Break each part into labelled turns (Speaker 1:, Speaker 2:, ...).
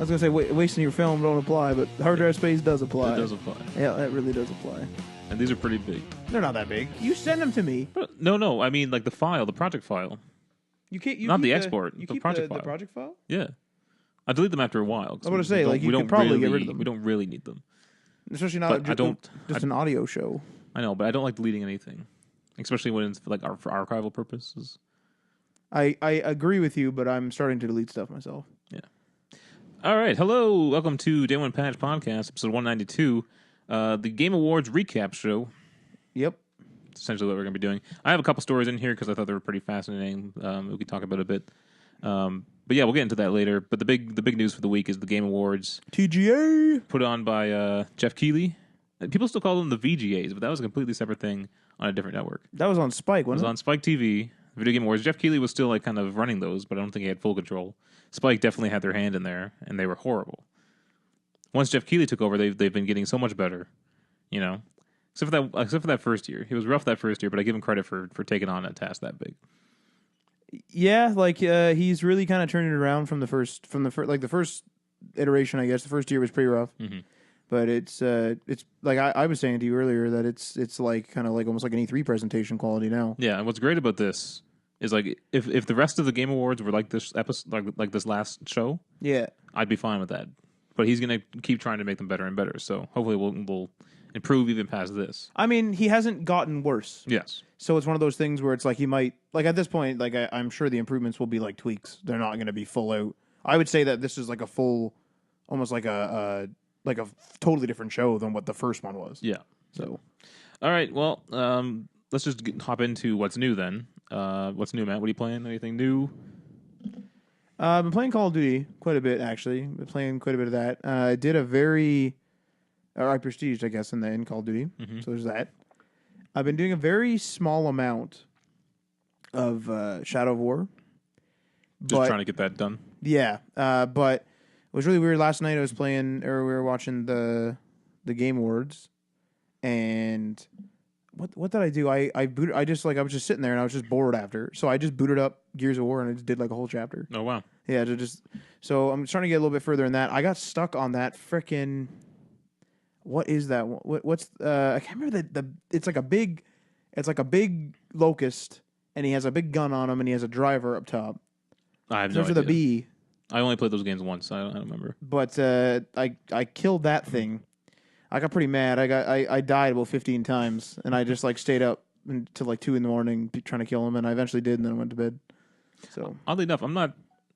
Speaker 1: was gonna say wasting your film don't apply, but hard drive space does apply.
Speaker 2: It does apply.
Speaker 1: Yeah, that really does apply.
Speaker 2: And these are pretty big.
Speaker 1: They're not that big. You send them to me.
Speaker 2: No. I mean, like the project file.
Speaker 1: You can't.
Speaker 2: Not the export.
Speaker 1: You
Speaker 2: The
Speaker 1: keep
Speaker 2: project
Speaker 1: the
Speaker 2: file.
Speaker 1: project file.
Speaker 2: Yeah. I delete them after a while.
Speaker 1: I was going to say, like, you could probably get rid of them.
Speaker 2: We don't really need them.
Speaker 1: Especially not just an audio show.
Speaker 2: I know, but I don't like deleting anything, especially when it's like for archival purposes.
Speaker 1: I agree with you, but I'm starting to delete stuff myself.
Speaker 2: Yeah. All right. Hello. Welcome to Day One Patch Podcast, episode 192, the Game Awards recap show.
Speaker 1: Yep.
Speaker 2: That's essentially what we're going to be doing. I have a couple stories in here because I thought they were pretty fascinating. We could talk about a bit. But yeah, we'll get into that later. But the big news for the week is the Game Awards.
Speaker 1: TGA!
Speaker 2: Put on by Jeff Keighley. People still call them the VGAs, but that was a completely separate thing on a different network.
Speaker 1: That was on Spike, wasn't it?
Speaker 2: It was on Spike TV, Video Game Awards. Jeff Keighley was still like kind of running those, but I don't think he had full control. Spike definitely had their hand in there, and they were horrible. Once Jeff Keighley took over, they've been getting so much better, you know. Except for that first year. He was rough that first year, but I give him credit for taking on a task that big.
Speaker 1: Yeah, like he's really kind of turned it around from the first iteration. I guess the first year was pretty rough, but it's like I was saying to you earlier that it's like kind of like almost like an E3 presentation quality now.
Speaker 2: Yeah, and what's great about this is like if the rest of the Game Awards were like this episode, like this last show,
Speaker 1: yeah,
Speaker 2: I'd be fine with that. But he's gonna keep trying to make them better and better. So hopefully we'll improve even past this.
Speaker 1: I mean, he hasn't gotten worse.
Speaker 2: Yes.
Speaker 1: So it's one of those things where it's like he might, like at this point, like I'm sure the improvements will be like tweaks. They're not going to be full out. I would say that this is like a full, almost like a totally different show than what the first one was.
Speaker 2: Yeah.
Speaker 1: So.
Speaker 2: All right. Well, let's just hop into what's new then. What's new, Matt? What are you playing? Anything new?
Speaker 1: I've been playing Call of Duty quite a bit, actually. Been playing quite a bit of that. I did a I prestiged, I guess, in Call of Duty.
Speaker 2: Mm-hmm.
Speaker 1: So there's that. I've been doing a very small amount of Shadow of War.
Speaker 2: Just trying to get that done.
Speaker 1: Yeah, but it was really weird. Last night I was playing, or we were watching the Game Awards, and what did I do? I was just sitting there and I was just bored after, so I just booted up Gears of War and I just did like a whole chapter.
Speaker 2: Oh wow!
Speaker 1: Yeah, so I'm starting to get a little bit further in that. I got stuck on that frickin'. What is that? What's I can't remember it's like a big locust, and he has a big gun on him, and he has a driver up top.
Speaker 2: I have no idea.
Speaker 1: The B.
Speaker 2: I only played those games once. I don't remember.
Speaker 1: But I killed that thing. I got pretty mad. I died about 15 times, and I just like stayed up until like 2 a.m. trying to kill him, and I eventually did, and then I went to bed. So
Speaker 2: oddly enough, I'm not.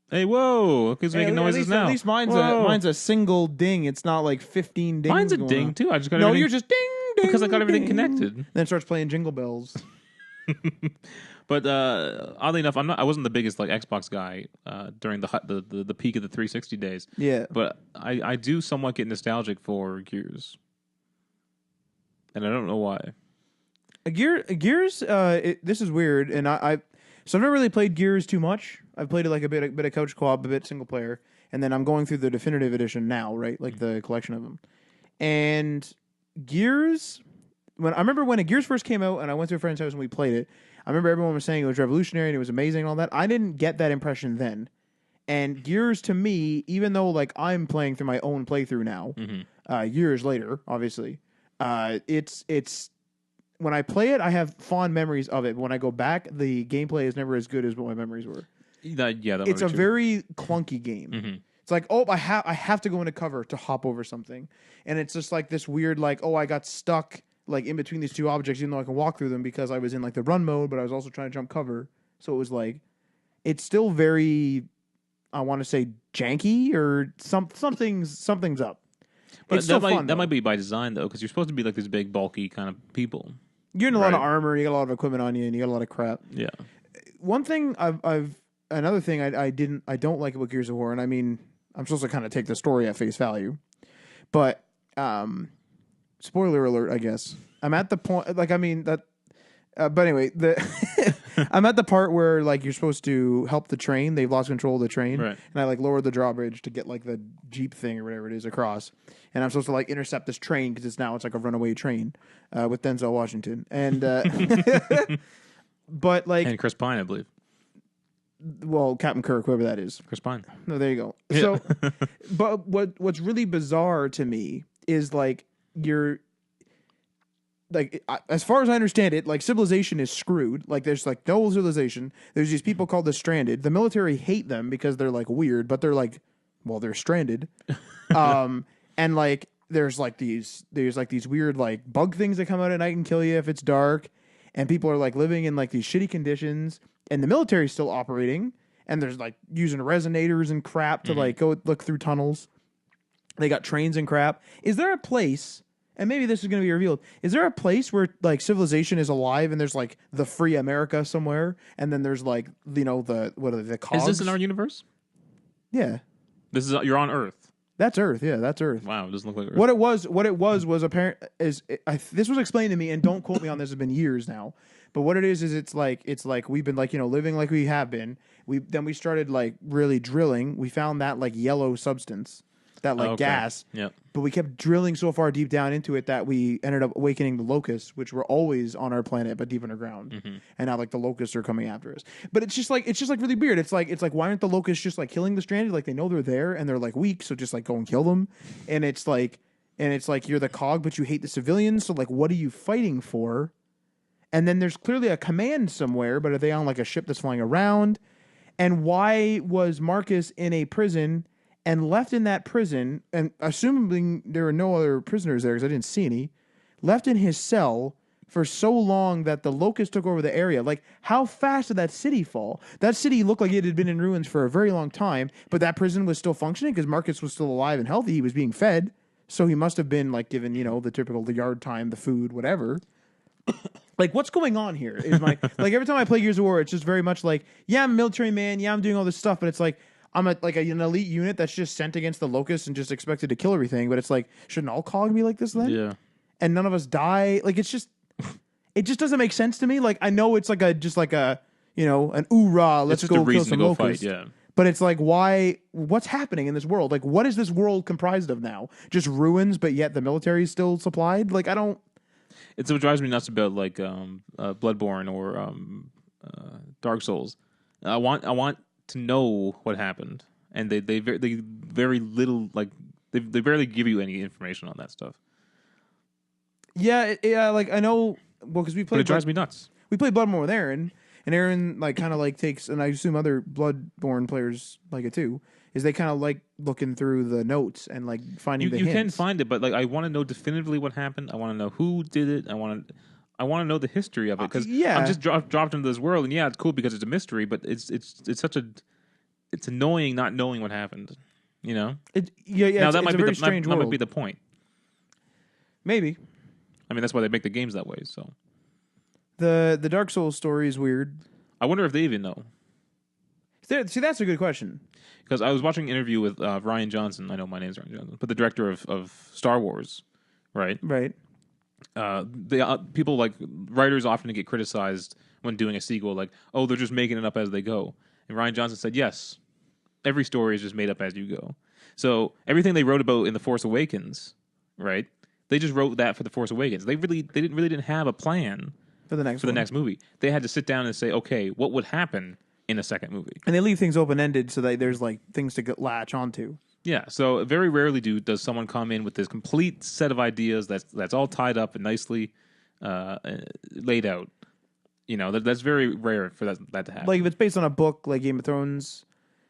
Speaker 2: Hey, whoa! Who's making noises now?
Speaker 1: At least mine's a single ding. It's not like 15 dings.
Speaker 2: Mine's a ding
Speaker 1: on.
Speaker 2: too. I just got
Speaker 1: you're just ding ding
Speaker 2: because I got everything
Speaker 1: ding.
Speaker 2: connected.
Speaker 1: Then it starts playing Jingle Bells.
Speaker 2: But oddly enough, I wasn't the biggest like Xbox guy during the peak of the 360 days.
Speaker 1: Yeah,
Speaker 2: but I do somewhat get nostalgic for Gears, and I don't know why.
Speaker 1: Gears. This is weird, and so I've never really played Gears too much. I've played it like a bit of couch co-op, a bit single player, and then I'm going through the definitive edition now, right? Like the collection of them. And Gears, I remember when Gears first came out, and I went to a friend's house and we played it. I remember everyone was saying it was revolutionary and it was amazing and all that. I didn't get that impression then. And Gears to me, even though like I'm playing through my own playthrough now, years later, obviously, it's. When I play it, I have fond memories of it. But when I go back, the gameplay is never as good as what my memories were. It's a very clunky game.
Speaker 2: Mm-hmm.
Speaker 1: It's like, I have to go into cover to hop over something, and it's just like this weird, like, I got stuck like in between these two objects, even though I can walk through them because I was in like the run mode, but I was also trying to jump cover. So it was like, it's still very, I want to say janky or something's up.
Speaker 2: But
Speaker 1: it's still fun,
Speaker 2: that might be by design though, because you're supposed to be like these big bulky kind of people.
Speaker 1: You're in a lot of armor, you got a lot of equipment on you, and you got a lot of crap.
Speaker 2: Yeah.
Speaker 1: One thing another thing I don't like about Gears of War, and I mean, I'm supposed to kind of take the story at face value, but spoiler alert, I guess. I'm at the point, like, I mean that. But anyway, I'm at the part where like you're supposed to help the train. They've lost control of the train,
Speaker 2: right.
Speaker 1: And I like lowered the drawbridge to get like the Jeep thing or whatever it is across. And I'm supposed to like intercept this train because it's like a runaway train with Denzel Washington and but like
Speaker 2: and Chris Pine, I believe.
Speaker 1: well, Captain Kirk, whoever that is.
Speaker 2: Chris Pine.
Speaker 1: No, there you go.
Speaker 2: Yeah.
Speaker 1: So, but what's really bizarre to me is like you're like as far as I understand it, like civilization is screwed. Like there's like no civilization. There's these people called the Stranded. The military hate them because they're like weird, but they're like, well, they're stranded. And like there's like these weird like bug things that come out at night and kill you if it's dark, and people are like living in like these shitty conditions, and the military's still operating, and there's like using resonators and crap to like go look through tunnels. They got trains and crap. Is there a place, and maybe this is going to be revealed, is there a place where like civilization is alive and there's like the free America somewhere, and then there's like, you know, the what are the cogs?
Speaker 2: Is this in our universe?
Speaker 1: Yeah.
Speaker 2: This is you're on Earth.
Speaker 1: That's Earth. Yeah, that's Earth.
Speaker 2: Wow, it doesn't look like Earth.
Speaker 1: What it was apparent is this was explained to me, and don't quote me on this. It's been years now, but what it is it's like we've been like, you know, living like we have been. We started like really drilling. We found that like yellow substance, that like gas.
Speaker 2: Yeah.
Speaker 1: But we kept drilling so far deep down into it that we ended up awakening the locusts, which were always on our planet but deep underground. And now like the locusts are coming after us. But it's just like really weird. It's like why aren't the locusts just like killing the stranded? Like they know they're there and they're like weak, so just like go and kill them. And it's like you're the cog, but you hate the civilians. So like, what are you fighting for? And then there's clearly a command somewhere, but are they on like a ship that's flying around? And why was Marcus in a prison and left in that prison, and assuming there were no other prisoners there because I didn't see any, left in his cell for so long that the locusts took over the area? Like, how fast did that city fall? That city looked like it had been in ruins for a very long time, but that prison was still functioning because Marcus was still alive and healthy. He was being fed, so he must have been like given, you know, the typical the yard time, the food, whatever. Like, what's going on here? Is my like every time I play Gears of War, it's just very much like, yeah, I'm a military man, yeah, I'm doing all this stuff, but it's like I'm an elite unit that's just sent against the locusts and just expected to kill everything. But it's like, shouldn't all COG be like this then?
Speaker 2: Yeah.
Speaker 1: And none of us die. Like it just doesn't make sense to me. Like I know it's like an oorah, let's
Speaker 2: It's just
Speaker 1: go
Speaker 2: a
Speaker 1: kill
Speaker 2: reason to
Speaker 1: some
Speaker 2: go
Speaker 1: locusts.
Speaker 2: fight. Yeah.
Speaker 1: But it's like, what's happening in this world? Like, what is this world comprised of now? Just ruins, but yet the military is still supplied? Like, I don't...
Speaker 2: It's what drives me nuts about like Bloodborne or Dark Souls. I want to know what happened, and they very little, like they barely give you any information on that stuff.
Speaker 1: Yeah, like I know, well, because we played...
Speaker 2: But it drives me nuts.
Speaker 1: We played Bloodborne with Aaron, and Aaron like kind of like takes, and I assume other Bloodborne players like it too, is they kind of like looking through the notes and like finding the
Speaker 2: You
Speaker 1: hints.
Speaker 2: can find it, but like I want to know definitively what happened. I want to know who did it. I want to know the history of it, because
Speaker 1: yeah.
Speaker 2: I'm just dropped into this world, and yeah, it's cool because it's a mystery, but it's annoying not knowing what happened. You know?
Speaker 1: Yeah.
Speaker 2: Now that might be
Speaker 1: strange
Speaker 2: that
Speaker 1: world.
Speaker 2: might be the point.
Speaker 1: Maybe.
Speaker 2: I mean, that's why they make the games that way. So
Speaker 1: The Dark Souls story is weird.
Speaker 2: I wonder if they even know.
Speaker 1: See, that's a good question.
Speaker 2: Because I was watching an interview with Ryan Johnson. I know my name's Ryan Johnson, but the director of Star Wars, right?
Speaker 1: Right.
Speaker 2: People like writers often get criticized when doing a sequel, like, oh, they're just making it up as they go. And Ryan Johnson said, yes, every story is just made up as you go. So everything they wrote about in The Force Awakens, right? They just wrote that for The Force Awakens. They didn't have a plan
Speaker 1: For the next
Speaker 2: movie. They had to sit down and say, okay, what would happen in a second movie?
Speaker 1: And they leave things open-ended so that there's like things to latch onto.
Speaker 2: Yeah, so very rarely does someone come in with this complete set of ideas that's all tied up and nicely laid out. You know, that's very rare for that to happen.
Speaker 1: Like if it's based on a book like Game of Thrones.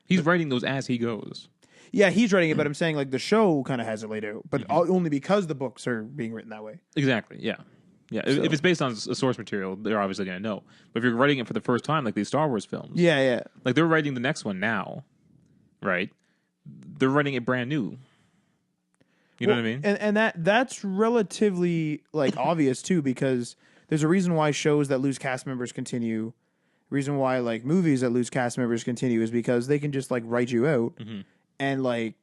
Speaker 2: He's writing those as he goes.
Speaker 1: Yeah, he's writing it, but I'm saying like the show kind of has it laid out, but only because the books are being written that way.
Speaker 2: Exactly, yeah. Yeah,
Speaker 1: So.
Speaker 2: if it's based on a source material, they're obviously going to know. But if you're writing it for the first time, like these Star Wars films,
Speaker 1: Yeah.
Speaker 2: like they're writing the next one now, right? They're writing it brand new. You know what I mean?
Speaker 1: And that's relatively like obvious too, because there's a reason why shows that lose cast members continue. Reason why like movies that lose cast members continue is because they can just like write you out, and like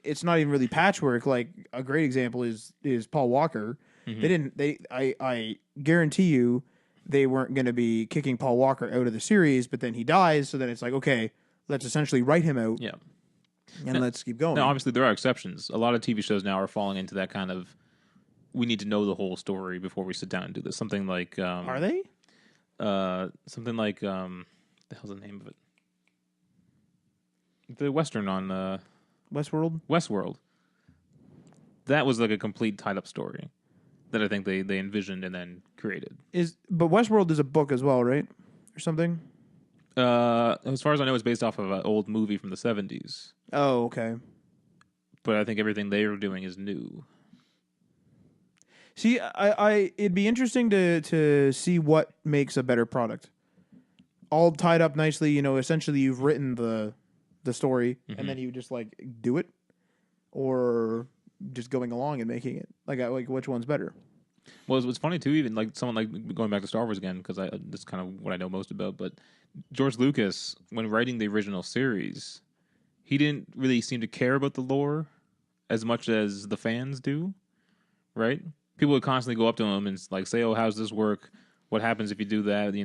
Speaker 1: it's not even really patchwork. Like a great example is Paul Walker. I guarantee you they weren't going to be kicking Paul Walker out of the series, but then he dies, so then it's like, okay, let's essentially write him out.
Speaker 2: Yeah.
Speaker 1: And let's keep going.
Speaker 2: Now, obviously, there are exceptions. A lot of TV shows now are falling into that kind of, we need to know the whole story before we sit down and do this. Something like...
Speaker 1: Are they?
Speaker 2: Something like... the hell's the name of it? The Western on
Speaker 1: Westworld.
Speaker 2: Westworld. That was like a complete tied up story that I think they envisioned and then created.
Speaker 1: But Westworld is a book as well, right? Or something.
Speaker 2: As far as I know, it's based off of an old movie from the 70s.
Speaker 1: Oh, okay.
Speaker 2: But I think everything they were doing is new.
Speaker 1: See, I it'd be interesting to see what makes a better product. All tied up nicely, essentially you've written the story and then you just like do it, or just going along and making it. Like which one's better?
Speaker 2: Well, it's funny too, even like someone like going back to Star Wars again, because that's kind of what I know most about. But George Lucas, when writing the original series, he didn't really seem to care about the lore as much as the fans do, right? People would constantly go up to him and like say, "Oh, how's this work? What happens if you do that?"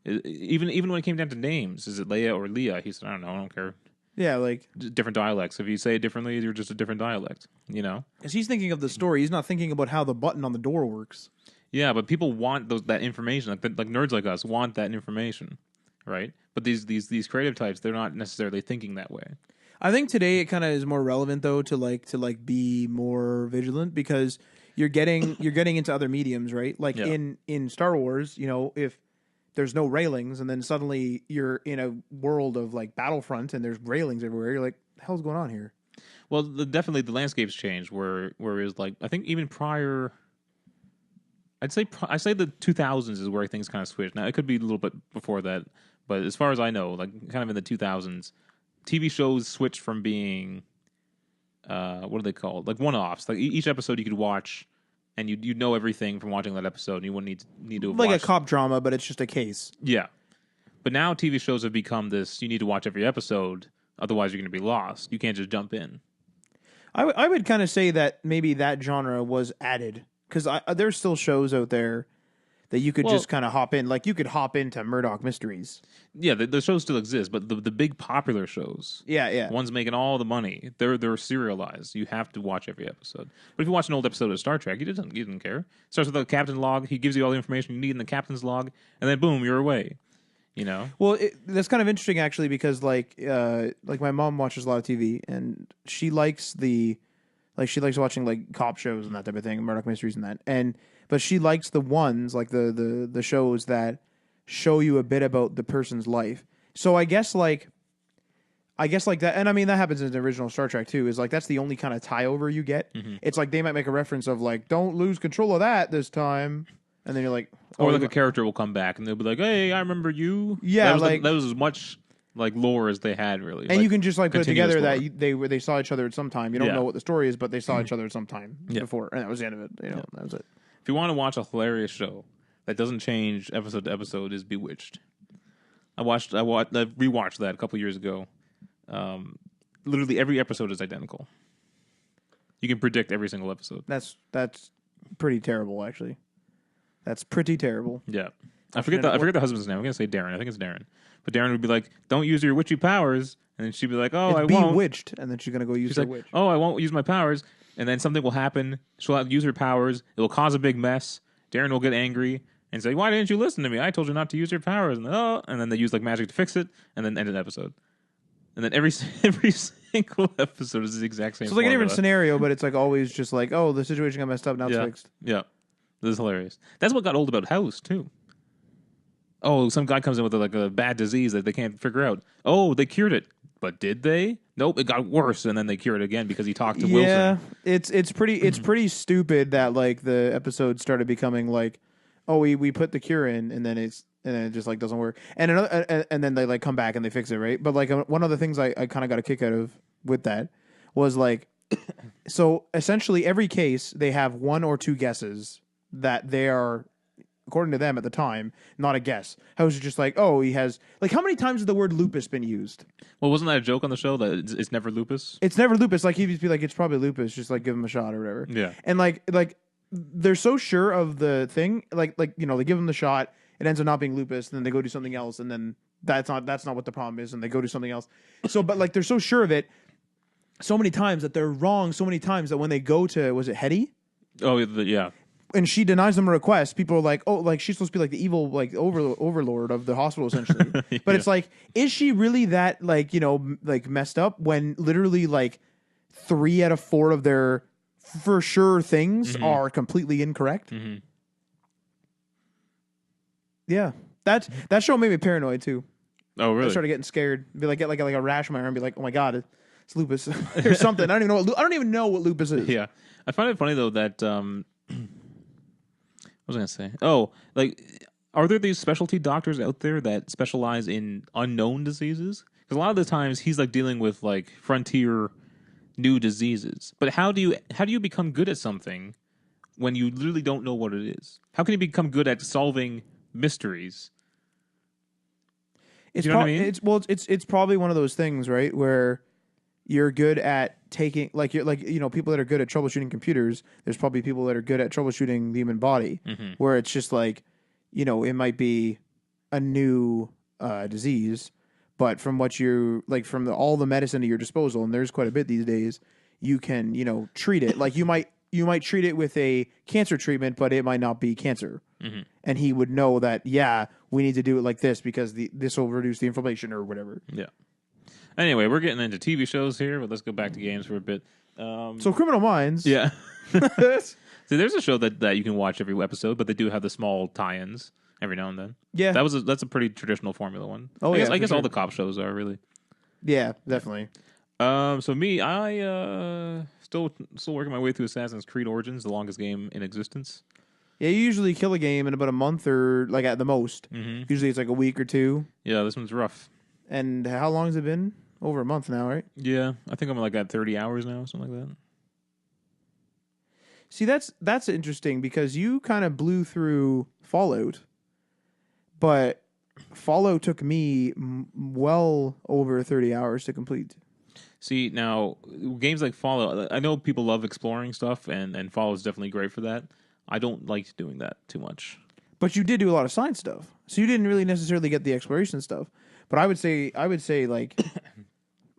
Speaker 2: Even when it came down to names, is it Leia or Leah? He said, "I don't know, I don't care."
Speaker 1: Yeah, like
Speaker 2: Different dialects. If you say it differently, you're just a different dialect.
Speaker 1: because he's thinking of the story. He's not thinking about how the button on the door works.
Speaker 2: Yeah, but people want that information. Like nerds like us want that information, right? But these creative types, they're not necessarily thinking that way.
Speaker 1: I think today it kind of is more relevant though to be more vigilant, because you're getting into other mediums, right? Like
Speaker 2: Yeah.
Speaker 1: in Star Wars, if there's no railings and then suddenly you're in a world of like Battlefront and there's railings everywhere, you're like, the hell's going on here?
Speaker 2: Well, definitely the landscape's changed. Where it was like, I think even prior, I say the 2000s is where things kind of switched. Now it could be a little bit before that, but as far as I know, like kind of in the 2000s, TV shows switched from being what are they called? Like one-offs. Like each episode you could watch, and you know everything from watching that episode, and you wouldn't need to have
Speaker 1: Like
Speaker 2: watched.
Speaker 1: a cop drama, but it's just a case.
Speaker 2: Yeah. But now TV shows have become this, you need to watch every episode, otherwise you're going to be lost. You can't just jump in.
Speaker 1: I would kind of say that maybe that genre was added, because there's still shows out there that you could just kind of hop in. Like you could hop into Murdoch Mysteries.
Speaker 2: Yeah, the shows still exist, but the big popular shows,
Speaker 1: Yeah.
Speaker 2: ones making all the money, they're serialized. You have to watch every episode. But if you watch an old episode of Star Trek, you didn't care. Starts with the captain log. He gives you all the information you need in the captain's log, and then boom, you're away.
Speaker 1: Well, that's kind of interesting actually, because like my mom watches a lot of TV and she likes she likes watching like cop shows and that type of thing, Murdoch Mysteries and that, but she likes the ones like the shows that show you a bit about the person's life. So I guess like that, and I mean that happens in the original Star Trek too. Is like that's the only kind of tie over you get.
Speaker 2: Mm-hmm.
Speaker 1: It's like they might make a reference of like, don't lose control of that this time, and then you're like,
Speaker 2: Or like a character will come back and they'll be like, "Hey, I remember you."
Speaker 1: Yeah,
Speaker 2: that was as much like lore as they had really.
Speaker 1: and you can just like put it
Speaker 2: continuous
Speaker 1: together
Speaker 2: lore.
Speaker 1: that they saw each other at some time. You don't
Speaker 2: Yeah.
Speaker 1: know what the story is, but they saw each other at some time
Speaker 2: Yeah.
Speaker 1: before, and that was the end of it. That was it.
Speaker 2: If you want to watch a hilarious show that doesn't change episode to episode, is Bewitched. I rewatched that a couple years ago. Literally every episode is identical. You can predict every single episode.
Speaker 1: That's pretty terrible, actually. That's pretty terrible.
Speaker 2: Yeah, I forget the husband's name. I'm gonna say Darren. I think it's Darren. But Darren would be like, "Don't use your witchy powers," and then she'd be like, "Oh, I
Speaker 1: It's
Speaker 2: won't."
Speaker 1: bewitched, and then she's gonna go use
Speaker 2: She's
Speaker 1: her
Speaker 2: like,
Speaker 1: witch.
Speaker 2: "Oh, I won't use my powers," and then something will happen. She'll have to use her powers. It will cause a big mess. Darren will get angry and say, "Why didn't you listen to me? I told you not to use your powers." And then they use like magic to fix it, and then end an episode. And then every single episode is the exact same.
Speaker 1: So it's like a different
Speaker 2: formula.
Speaker 1: scenario, but it's like always just like, oh, the situation got messed up, now it's
Speaker 2: Yeah.
Speaker 1: fixed.
Speaker 2: Yeah. This is hilarious. That's what got old about House, too. Oh, some guy comes in with like a bad disease that they can't figure out. Oh, they cured it. But did they? Nope, it got worse, and then they cure it again because he talked to
Speaker 1: Yeah,
Speaker 2: Wilson.
Speaker 1: it's pretty stupid that like the episode started becoming like, oh, we put the cure in, and then it just like doesn't work, and then they like come back and they fix it, right? But like one of the things I kind of got a kick out of with that was like, so essentially every case they have one or two guesses that they are, according to them at the time, not a guess. How is it just like, oh, he has like, how many times has the word lupus been used?
Speaker 2: Well, wasn't that a joke on the show that it's never lupus?
Speaker 1: It's never lupus. Like he'd just be like, it's probably lupus. Just like give him a shot or whatever.
Speaker 2: Yeah.
Speaker 1: And like they're so sure of the thing. Like they give him the shot. It ends up not being lupus. And then they go do something else. And then that's not what the problem is. And they go do something else. So, but like they're so sure of it so many times that they're wrong so many times that when they go to, was it Hetty?
Speaker 2: Oh, yeah.
Speaker 1: and she denies them a request, people are like, oh, like she's supposed to be like the evil like overlord of the hospital essentially. But it's like, is she really that like like messed up when literally like 3 out of 4 of their for sure things are completely incorrect? Yeah, that show made me paranoid too.
Speaker 2: Oh, really?
Speaker 1: I started getting scared. Be like, get like a rash on my arm. Be like, oh my god, it's lupus or something. I don't even know what lupus is.
Speaker 2: Yeah, I find it funny though that what was I gonna say? Oh, like, are there these specialty doctors out there that specialize in unknown diseases? Because a lot of the times he's like dealing with like frontier new diseases. But how do you become good at something when you literally don't know what it is? How can you become good at solving mysteries?
Speaker 1: It's
Speaker 2: You know what I mean?
Speaker 1: it's probably one of those things, right, where you're good at taking like you're like people that are good at troubleshooting computers. There's probably people that are good at troubleshooting the human body, where it's just like it might be a new disease, but from what you like from all the medicine at your disposal, and there's quite a bit these days, you can treat it. Like you might treat it with a cancer treatment, but it might not be cancer. And he would know that, yeah, we need to do it like this because this will reduce the inflammation or whatever.
Speaker 2: Yeah. Anyway, we're getting into TV shows here, but let's go back to games for a bit.
Speaker 1: So Criminal Minds.
Speaker 2: Yeah. See, there's a show that you can watch every episode, but they do have the small tie-ins every now and then.
Speaker 1: Yeah.
Speaker 2: That's a pretty traditional formula one.
Speaker 1: Oh,
Speaker 2: I guess
Speaker 1: for
Speaker 2: all
Speaker 1: sure.
Speaker 2: the cop shows are really.
Speaker 1: Yeah, definitely.
Speaker 2: So me, I still working my way through Assassin's Creed Origins, the longest game in existence.
Speaker 1: Yeah, you usually kill a game in about a month or like at the most. Usually it's like a week or 2.
Speaker 2: Yeah, this one's rough.
Speaker 1: And how long has it been? Over a month now, right?
Speaker 2: Yeah, I think I'm like at 30 hours now, something like that.
Speaker 1: See, that's interesting because you kind of blew through Fallout, but Fallout took me well over 30 hours to complete.
Speaker 2: See, now, games like Fallout, I know people love exploring stuff, and Fallout's definitely great for that. I don't like doing that too much.
Speaker 1: But you did do a lot of science stuff, so you didn't really necessarily get the exploration stuff. But I would say like,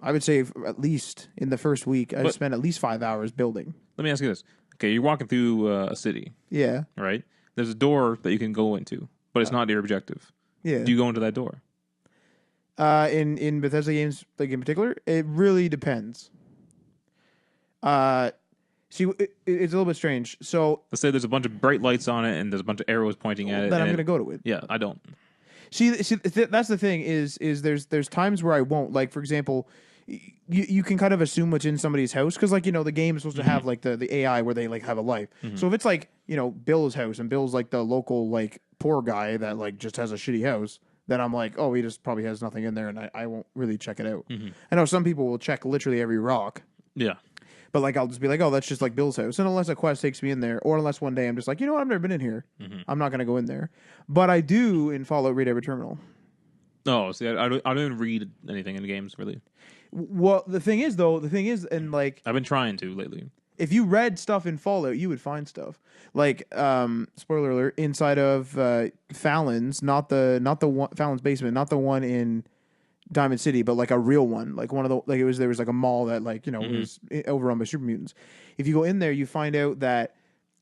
Speaker 1: I would say at least in the first week, I spent at least 5 hours building.
Speaker 2: Let me ask you this. Okay, you're walking through a city,
Speaker 1: Yeah,
Speaker 2: right? There's a door that you can go into, but it's not your objective.
Speaker 1: yeah.
Speaker 2: Do you go into that door?
Speaker 1: In Bethesda games, like in particular, it really depends. See, it's a little bit strange. So
Speaker 2: Let's say there's a bunch of bright lights on it, and there's a bunch of arrows pointing at it.
Speaker 1: then I'm
Speaker 2: and
Speaker 1: going to go to it.
Speaker 2: Yeah, I don't.
Speaker 1: See, that's the thing is there's times where I won't. Like for example, you can kind of assume what's in somebody's house because like the game is supposed to have like the AI where they like have a life. So if it's like Bill's house and Bill's like the local like poor guy that like just has a shitty house, then I'm like, oh, he just probably has nothing in there, and I won't really check it out. I know some people will check literally every rock.
Speaker 2: Yeah.
Speaker 1: But like I'll just be like, oh, that's just like Bill's house. And unless a quest takes me in there, or unless one day I'm just like, you know what, I've never been in here. I'm not gonna go in there. But I do in Fallout read every terminal.
Speaker 2: Oh, see, I don't even read anything in games really.
Speaker 1: Well, the thing is, and like
Speaker 2: I've been trying to lately.
Speaker 1: if you read stuff in Fallout, you would find stuff. Like, spoiler alert, inside of Fallon's, not the one Fallon's basement, not the one in Diamond City, but like a real one, like one of the there was like a mall that like was overrun by super mutants. If you go in there, you find out that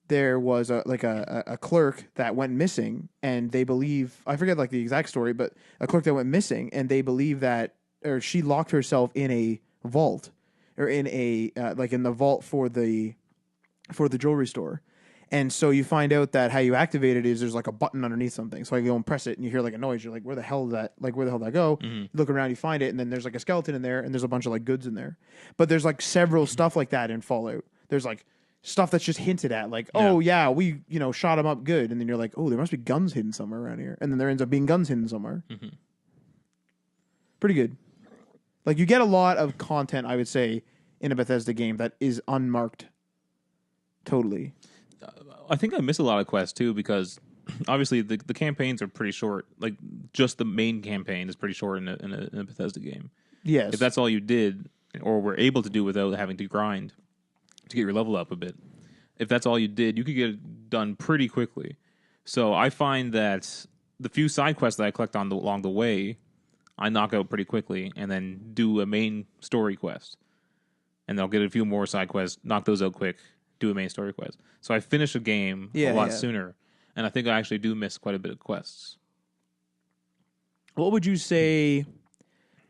Speaker 1: there was a clerk that went missing, and they believe, I forget like the exact story, but a clerk that went missing, and they believe that or she locked herself in a vault or in a like in the vault for the jewelry store. And so you find out that how you activate it is there's like a button underneath something. So I go and press it, and you hear like a noise. You're like, where the hell did that? Like, where the hell did that go? You look around, you find it, and then there's like a skeleton in there, and there's a bunch of like goods in there. But there's like several stuff like that in Fallout. There's like stuff that's just hinted at, like, oh yeah, we shot him up good, and then you're like, oh, there must be guns hidden somewhere around here, and then there ends up being guns hidden somewhere. Pretty good. Like you get a lot of content, I would say, in a Bethesda game that is unmarked. Totally.
Speaker 2: I think I miss a lot of quests too because obviously the campaigns are pretty short. Like just the main campaign is pretty short in a Bethesda game.
Speaker 1: Yes.
Speaker 2: If that's all you did or were able to do without having to grind to get your level up a bit, if that's all you did, you could get it done pretty quickly. So I find that the few side quests that I collect along the way, I knock out pretty quickly and then do a main story quest. And I'll get a few more side quests, knock those out quick, do a main story quest. So I finish a game a lot sooner, and I think I actually do miss quite a bit of quests.
Speaker 1: What would you say?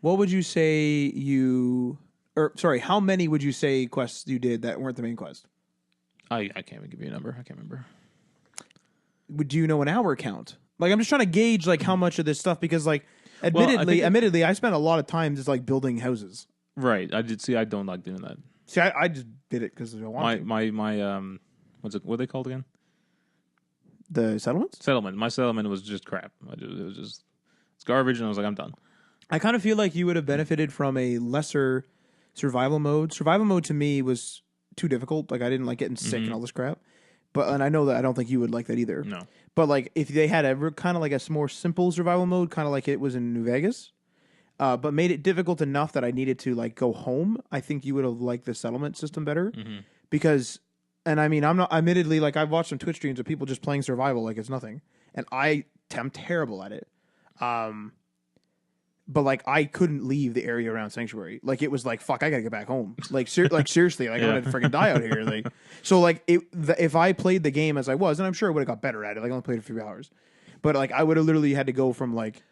Speaker 1: What would you say you? Or sorry, how many would you say quests you did that weren't the main quest?
Speaker 2: I can't even give you a number. I can't remember.
Speaker 1: Would you know an hour count? Like, I'm just trying to gauge like how much of this stuff, because like, admittedly, I spent a lot of time just like building houses.
Speaker 2: Right. I did see. I don't like doing that.
Speaker 1: See, I just did it because I wanted to.
Speaker 2: My what's it? What are they called again?
Speaker 1: The settlements?
Speaker 2: Settlement. My settlement was just crap. It was just it's garbage, and I was like, I'm done.
Speaker 1: I kind of feel like you would have benefited from a lesser survival mode. Survival mode to me was too difficult. Like, I didn't like getting sick and all this crap. And I know that I don't think you would like that either.
Speaker 2: No.
Speaker 1: But like, if they had a kind of like a more simple survival mode, kind of like it was in New Vegas, but made it difficult enough that I needed to like go home, I think you would have liked the settlement system better. Because, and I mean, I'm not, admittedly, like, I've watched some Twitch streams of people just playing survival like it's nothing, and I'm terrible at it. But like, I couldn't leave the area around Sanctuary. Like, it was like, fuck, I gotta get back home. Like, seriously, like, I'm gonna freaking die out here. Like, so like, if I played the game as I was, and I'm sure I would have got better at it. Like, I only played a few hours, but like, I would have literally had to go from like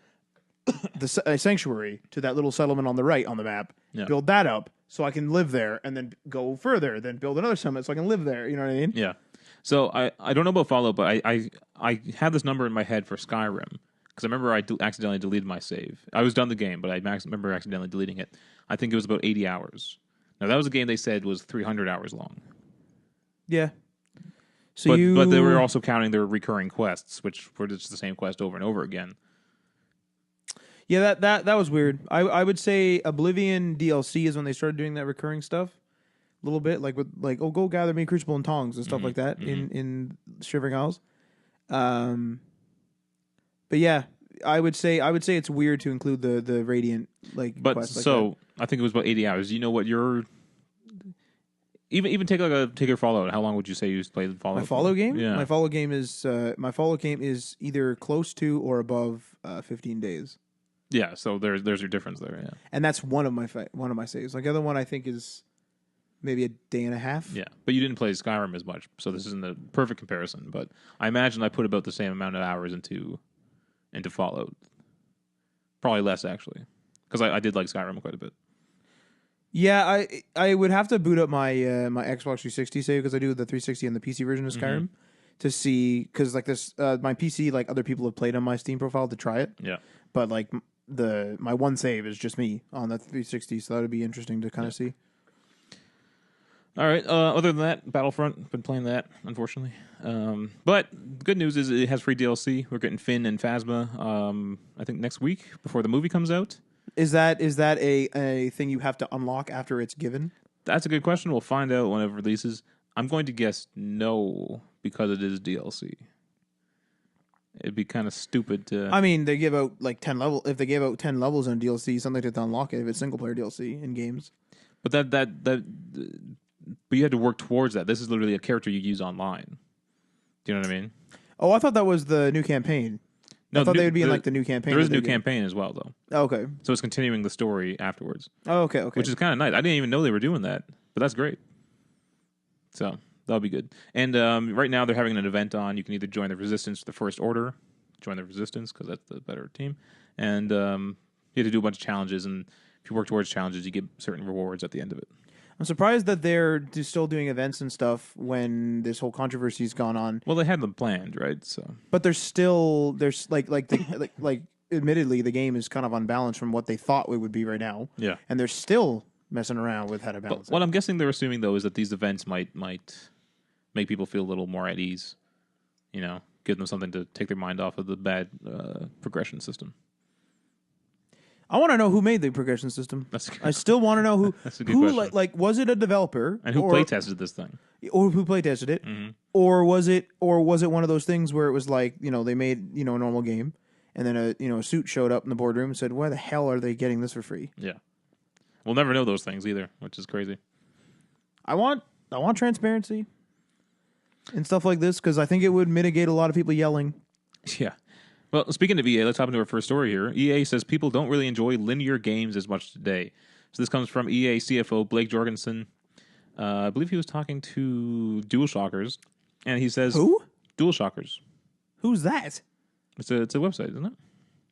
Speaker 1: the Sanctuary to that little settlement on the right on the map, build that up so I can live there, and then go further, then build another settlement so I can live there. You know what I mean?
Speaker 2: Yeah. So I don't know about Fallout, but I had this number in my head for Skyrim. Because I remember I accidentally deleted my save. I was done the game, but I remember accidentally deleting it. I think it was about 80 hours. Now, that was a game they said was 300 hours long.
Speaker 1: Yeah. So
Speaker 2: but they were also counting their recurring quests, which were just the same quest over and over again.
Speaker 1: Yeah, that was weird. I would say Oblivion DLC is when they started doing that recurring stuff. A little bit, like with like, oh, go gather me Crucible and Tongs and stuff like that in Shivering Isles. But yeah, I would say it's weird to include the Radiant like.
Speaker 2: But
Speaker 1: quest like
Speaker 2: so
Speaker 1: that.
Speaker 2: I think it was about 80 hours. You know what your even take your Fallout. How long would you say you played Fallout?
Speaker 1: My Fallout game?
Speaker 2: Yeah.
Speaker 1: My Fallout game is either close to or above 15 days.
Speaker 2: Yeah, so there's your difference there. Yeah,
Speaker 1: and that's one of my saves. Like, the other one I think is maybe a day and a half.
Speaker 2: Yeah, but you didn't play Skyrim as much, so this isn't a perfect comparison. But I imagine I put about the same amount of hours into Fallout. Probably less, actually, because I did like Skyrim quite a bit.
Speaker 1: Yeah, I would have to boot up my my Xbox 360 save, because I do the 360 and the PC version of Skyrim to see, because like this my PC, like, other people have played on my Steam profile to try it.
Speaker 2: Yeah,
Speaker 1: but like my one save is just me on the 360, so that would be interesting to kind of see.
Speaker 2: All right. Other than that, Battlefront, been playing that, unfortunately. But good news is it has free DLC. We're getting Finn and Phasma, I think next week before the movie comes out.
Speaker 1: Is that a thing you have to unlock after it's given?
Speaker 2: That's a good question. We'll find out when it releases. I'm going to guess no, because it is DLC. It'd be kind of stupid to...
Speaker 1: I mean, they give out like 10 levels. If they gave out 10 levels on DLC, something to unlock it if it's single player DLC in games.
Speaker 2: But but you had to work towards that. This is literally a character you use online. Do you know what I mean?
Speaker 1: Oh, I thought that was the new campaign. No, I thought they would be in like the new campaign.
Speaker 2: There is a new campaign as well, though.
Speaker 1: Oh, okay.
Speaker 2: So it's continuing the story afterwards.
Speaker 1: Oh, okay.
Speaker 2: Which is kind of nice. I didn't even know they were doing that, but that's great. So that'll be good. And right now they're having an event on. You can either join the Resistance or the First Order. Join the Resistance because that's the better team. And you have to do a bunch of challenges. And if you work towards challenges, you get certain rewards at the end of it.
Speaker 1: I'm surprised that they're still doing events and stuff when this whole controversy's gone on.
Speaker 2: Well, they had them planned, right? So,
Speaker 1: but there's admittedly the game is kind of unbalanced from what they thought it would be right now.
Speaker 2: Yeah,
Speaker 1: and they're still messing around with how to balance.
Speaker 2: What I'm guessing they're assuming though is that these events might make people feel a little more at ease. You know, give them something to take their mind off of the bad progression system.
Speaker 1: I want to know who made the progression system. I still want to know who.
Speaker 2: That's a good question.
Speaker 1: Like, was it a developer
Speaker 2: and who play tested this thing,
Speaker 1: or who play tested it, or was it one of those things where it was like, you know, they made, you know, a normal game, and then a suit showed up in the boardroom and said, "Why the hell are they getting this for free?"
Speaker 2: Yeah, we'll never know those things either, which is crazy.
Speaker 1: I want transparency and stuff like this, because I think it would mitigate a lot of people yelling.
Speaker 2: Yeah. Well, speaking of EA, let's hop into our first story here. EA says people don't really enjoy linear games as much today. So this comes from EA CFO Blake Jorgensen. I believe he was talking to DualShockers, and he says
Speaker 1: Who?
Speaker 2: DualShockers.
Speaker 1: Who's that?
Speaker 2: It's a website, isn't it?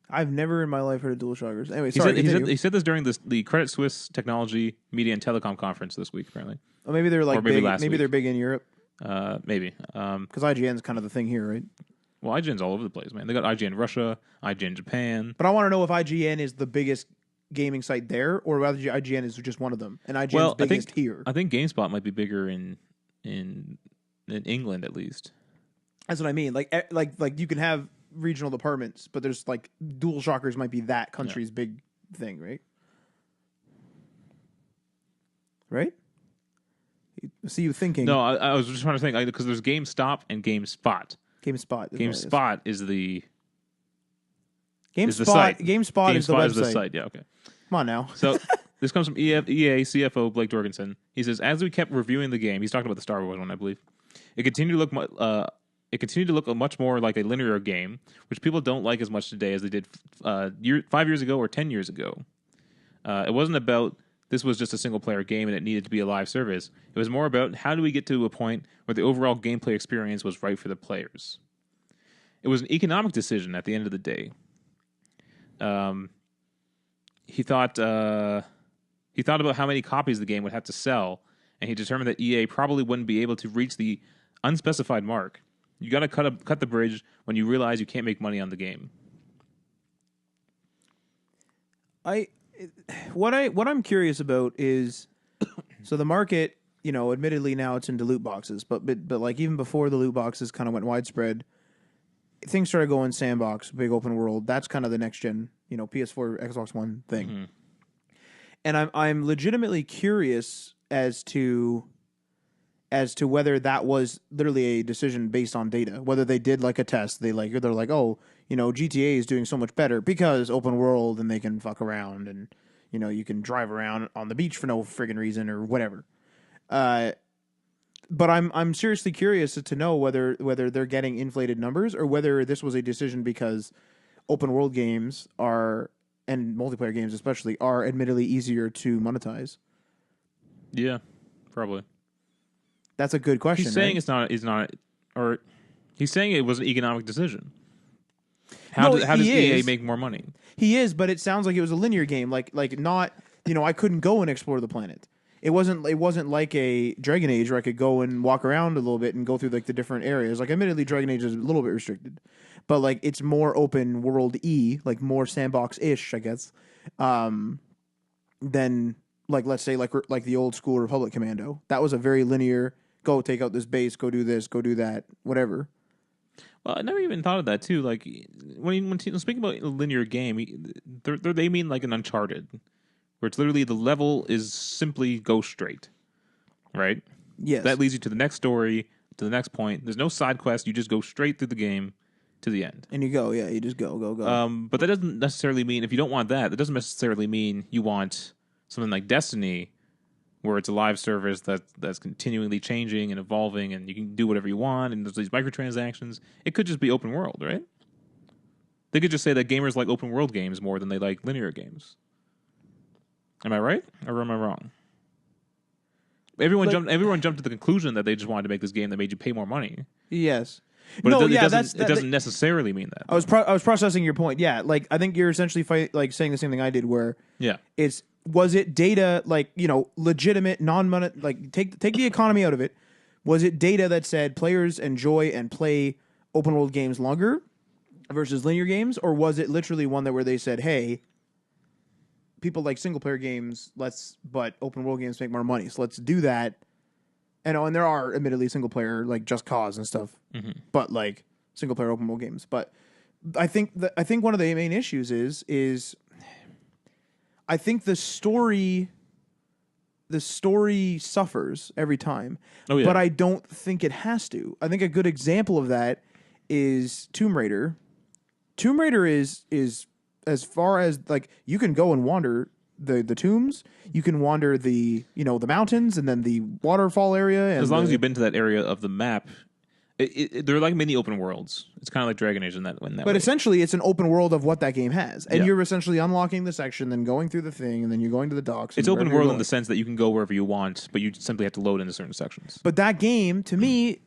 Speaker 1: I've never in my life heard of DualShockers. Anyway,
Speaker 2: He
Speaker 1: sorry.
Speaker 2: said this during the Credit Suisse Technology, Media, and Telecom conference this week. Apparently,
Speaker 1: Oh, maybe they're like
Speaker 2: or maybe
Speaker 1: big.
Speaker 2: last
Speaker 1: Maybe
Speaker 2: week.
Speaker 1: they're big in Europe
Speaker 2: maybe.
Speaker 1: because IGN's kind of the thing here, right?
Speaker 2: Well, IGN's all over the place, man. They got IGN Russia, IGN Japan.
Speaker 1: But I want to know if IGN is the biggest gaming site there, or whether IGN is just one of them, and IGN's
Speaker 2: Well,
Speaker 1: biggest here.
Speaker 2: I think GameSpot might be bigger in England at least.
Speaker 1: That's what I mean. Like you can have regional departments, but there's like DualShockers might be that country's big thing, right? Right? I see you thinking.
Speaker 2: No, I was just trying to think because there's GameStop and GameSpot.
Speaker 1: GameSpot.
Speaker 2: GameSpot is the
Speaker 1: GameSpot.
Speaker 2: site.
Speaker 1: GameSpot is the
Speaker 2: GameSpot
Speaker 1: website.
Speaker 2: is the site. Yeah, okay.
Speaker 1: Come on now.
Speaker 2: So this comes from EA CFO Blake Jorgensen. He says, as we kept reviewing the game, he's talking about the Star Wars one, I believe. It continued to look much more like a linear game, which people don't like as much today as they did 5 years ago or 10 years ago. It wasn't about this was just a single player game and it needed to be a live service. It was more about how do we get to a point where the overall gameplay experience was right for the players. It was an economic decision at the end of the day. He thought about how many copies the game would have to sell, and he determined that EA probably wouldn't be able to reach the unspecified mark. You got to cut the bridge when you realize you can't make money on the game.
Speaker 1: What I'm curious about is so the market, admittedly now it's into loot boxes, but like even before the loot boxes kind of went widespread, things started going sandbox, big open world. That's kind of the next gen, PS4, Xbox One thing.
Speaker 2: Mm-hmm.
Speaker 1: And I'm legitimately curious as to whether that was literally a decision based on data, whether they did like a test, they're like, oh, GTA is doing so much better because open world and they can fuck around and you can drive around on the beach for no friggin' reason or whatever. But I'm seriously curious to know whether they're getting inflated numbers or whether this was a decision because open world games are, and multiplayer games especially, are admittedly easier to monetize.
Speaker 2: Yeah, probably.
Speaker 1: That's a good question.
Speaker 2: He's saying
Speaker 1: right?
Speaker 2: it's not, or he's saying it was an economic decision.
Speaker 1: No,
Speaker 2: How does
Speaker 1: he
Speaker 2: EA
Speaker 1: is.
Speaker 2: make more money?
Speaker 1: He is, but it sounds like it was a linear game, like not, I couldn't go and explore the planet. It wasn't like a Dragon Age where I could go and walk around a little bit and go through like the different areas. Like admittedly Dragon Age is a little bit restricted, but like it's more open world like more sandbox-ish, I guess. Than like let's say like the old school Republic Commando. That was a very linear, go take out this base, go do this, go do that, whatever.
Speaker 2: Well, I never even thought of that too. Like when speaking about a linear game, they mean like an Uncharted, where it's literally the level is simply go straight, right?
Speaker 1: Yes.
Speaker 2: That leads you to the next story, to the next point. There's no side quest. You just go straight through the game to the end.
Speaker 1: And you go, yeah, you just go.
Speaker 2: But that doesn't necessarily mean if you don't want that. That doesn't necessarily mean you want something like Destiny, where it's a live service that's continually changing and evolving, and you can do whatever you want, and there's these microtransactions. It could just be open world, right? They could just say that gamers like open world games more than they like linear games. Am I right, or am I wrong? Everyone jumped to the conclusion that they just wanted to make this game that made you pay more money.
Speaker 1: Yes.
Speaker 2: But
Speaker 1: no,
Speaker 2: it doesn't necessarily mean that.
Speaker 1: I was processing your point. Yeah, like I think you're essentially saying the same thing I did, where
Speaker 2: Yeah.
Speaker 1: Was it data like legitimate non-money, like take the economy out of it? Was it data that said players enjoy and play open world games longer versus linear games, or was it literally one where they said, hey, people like single player games, but open world games make more money, so let's do that. And there are admittedly single player like Just Cause and stuff, but like single player open world games. But I think one of the main issues is I think the story suffers every time.
Speaker 2: Oh, yeah.
Speaker 1: But I don't think it has to. I think a good example of that is Tomb Raider. Tomb Raider is as far as like you can go and wander the tombs, you can wander the the mountains and then the waterfall area, and
Speaker 2: As long as you've been to that area of the map, They're like mini open worlds. It's kind of like Dragon Age in that
Speaker 1: But
Speaker 2: way.
Speaker 1: essentially, it's an open world of what that game has, and
Speaker 2: Yeah.
Speaker 1: you're essentially unlocking the section, then going through the thing, and then you're going to the docks.
Speaker 2: It's
Speaker 1: and
Speaker 2: open
Speaker 1: wherever
Speaker 2: world
Speaker 1: you're
Speaker 2: in the
Speaker 1: going.
Speaker 2: sense that you can go wherever you want, but you simply have to load into certain sections.
Speaker 1: But that game, to me,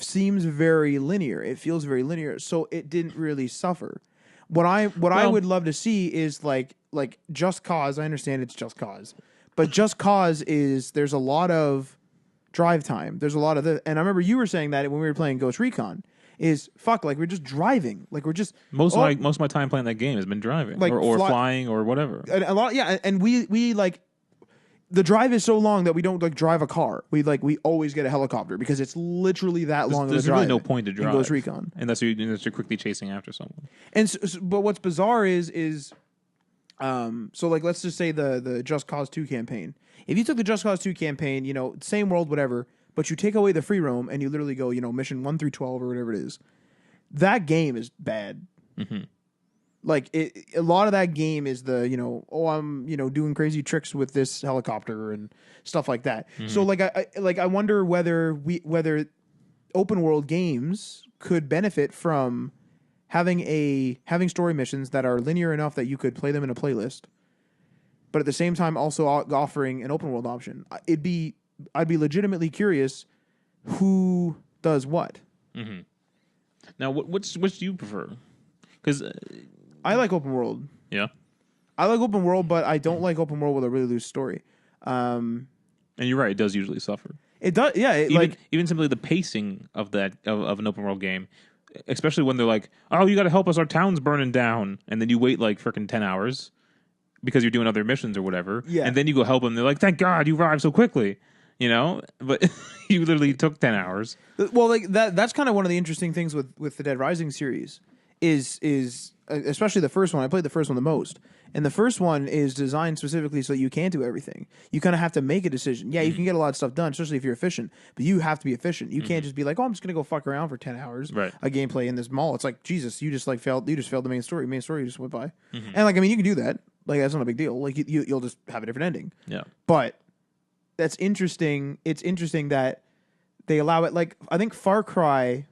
Speaker 1: seems very linear. It feels very linear, so it didn't really suffer. What I would love to see is like Just Cause. I understand it's Just Cause, but Just Cause is there's a lot of drive time. There's a lot of and I remember you were saying that when we were playing Ghost Recon. Is fuck like we're just driving, like we're just
Speaker 2: Most of my time playing that game has been driving,
Speaker 1: Like
Speaker 2: or flying, or whatever.
Speaker 1: a lot, yeah. And we like the drive is so long that we don't like drive a car. We always get a helicopter because it's literally that long.
Speaker 2: There's
Speaker 1: of a drive
Speaker 2: really no point to drive
Speaker 1: in Ghost Recon.
Speaker 2: unless you're quickly chasing after someone.
Speaker 1: And but what's bizarre is so like let's just say the Just Cause 2 campaign. If you took the Just Cause 2 campaign, same world, whatever, but you take away the free roam and you literally go, mission 1 through 12 or whatever it is, that game is bad.
Speaker 2: Mm-hmm.
Speaker 1: Like a lot of that game is the I'm doing crazy tricks with this helicopter and stuff like that.
Speaker 2: Mm-hmm.
Speaker 1: So I wonder whether open world games could benefit from having story missions that are linear enough that you could play them in a playlist, but at the same time also offering an open world option. I'd be legitimately curious who does what.
Speaker 2: Mm-hmm. Now, which do you prefer? Because
Speaker 1: I like open world.
Speaker 2: yeah,
Speaker 1: I like open world, but I don't like open world with a really loose story.
Speaker 2: and you're right; it does usually suffer.
Speaker 1: It does, yeah.
Speaker 2: Even simply the pacing of of an open world game, especially when they're like, "Oh, you got to help us! Our town's burning down," and then you wait like freaking 10 hours because you're doing other missions or whatever.
Speaker 1: Yeah.
Speaker 2: And then you go help them. They're like, "Thank God you arrived so quickly," But you literally took 10 hours.
Speaker 1: Well, like that's kind of one of the interesting things with the Dead Rising series is especially the first one. I played the first one the most. And the first one is designed specifically so you can't do everything. You kind of have to make a decision. Yeah, you can get a lot of stuff done, especially if you're efficient, but you have to be efficient. You can't just be like, "Oh, I'm just going to go fuck around for 10 hours
Speaker 2: Right.
Speaker 1: a gameplay in this mall." It's like, Jesus, you just failed the main story. Main story just went by. And like, I mean, you can do that. Like, that's not a big deal. Like, you'll just have a different ending.
Speaker 2: Yeah.
Speaker 1: But that's interesting. It's interesting that they allow it. Like, I think Far Cry.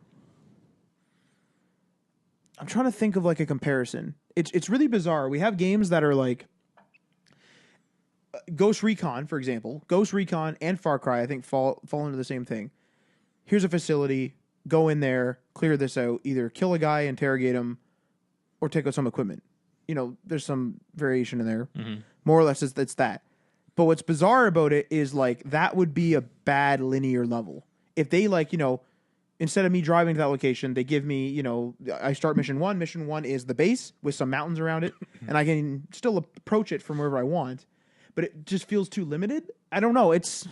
Speaker 1: I'm trying to think of like a comparison. It's really bizarre. We have games that are like Ghost Recon, for example. Ghost Recon and Far Cry, I think, fall into the same thing. Here's a facility. Go in there, clear this out. Either kill a guy, interrogate him, or take out some equipment. There's some variation in there.
Speaker 2: Mm-hmm.
Speaker 1: More or less, it's that. But what's bizarre about it is like that would be a bad linear level. If they instead of me driving to that location, they give me, I start mission 1. Mission 1 is the base with some mountains around it, and I can still approach it from wherever I want. But it just feels too limited. I don't know. It's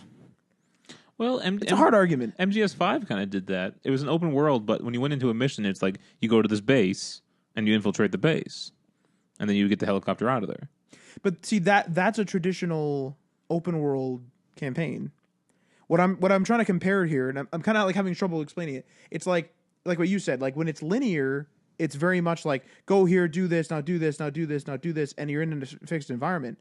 Speaker 1: a hard argument.
Speaker 2: MGS5 kind of did that. It was an open world, but when you went into a mission, it's like you go to this base and you infiltrate the base, and then you get the helicopter out of there.
Speaker 1: But see that's a traditional open world campaign. What I'm trying to compare here, and I'm kind of like having trouble explaining it. It's like what you said. Like when it's linear, it's very much like go here, do this, now do this, now do this, now do this, and you're in a fixed environment.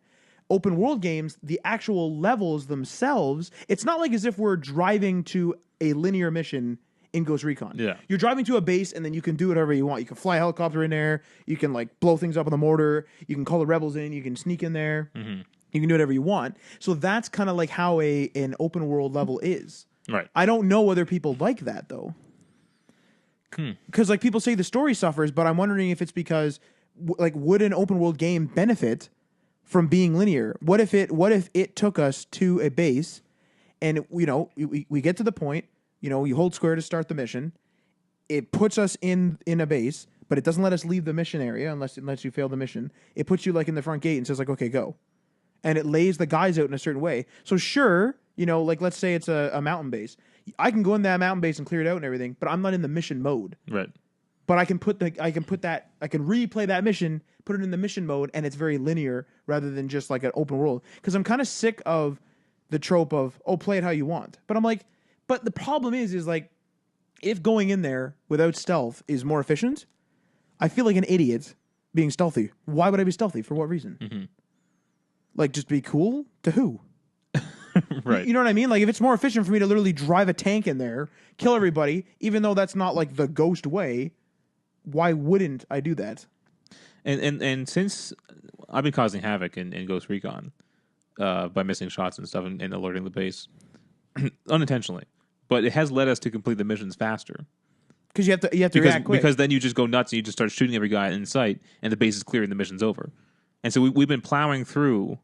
Speaker 1: Open world games, the actual levels themselves, it's not like as if we're driving to a linear mission in Ghost Recon.
Speaker 2: Yeah.
Speaker 1: You're driving to a base and then you can do whatever you want. You can fly a helicopter in there. You can like blow things up with a mortar. You can call the rebels in. You can sneak in there.
Speaker 2: Mm-hmm.
Speaker 1: You can do whatever you want. So that's kind of like how an open world level is.
Speaker 2: Right.
Speaker 1: I don't know whether people like that though. Because like people say the story suffers, but I'm wondering if it's because would an open world game benefit from being linear? What if it took us to a base and we get to the point, you hold square to start the mission. It puts us in a base, but it doesn't let us leave the mission area unless you fail the mission. It puts you like in the front gate and says like, okay, go. And it lays the guys out in a certain way. So sure, like let's say it's a mountain base. I can go in that mountain base and clear it out and everything, but I'm not in the mission mode.
Speaker 2: Right.
Speaker 1: But I can replay that mission, put it in the mission mode, and it's very linear rather than just like an open world. Because I'm kind of sick of the trope of play it how you want. But I'm like, but the problem is like, if going in there without stealth is more efficient, I feel like an idiot being stealthy. Why would I be stealthy? For what reason?
Speaker 2: Mm-hmm.
Speaker 1: Like, just be cool? To who?
Speaker 2: Right.
Speaker 1: You know what I mean? Like if it's more efficient for me to literally drive a tank in there, kill everybody, even though that's not like the Ghost way, why wouldn't I do that?
Speaker 2: And since I've been causing havoc in Ghost Recon by missing shots and stuff and alerting the base unintentionally, but it has led us to complete the missions faster.
Speaker 1: Because you have to react quick.
Speaker 2: Because then you just go nuts and you just start shooting every guy in sight, and the base is clear and the mission's over. And so we've been plowing through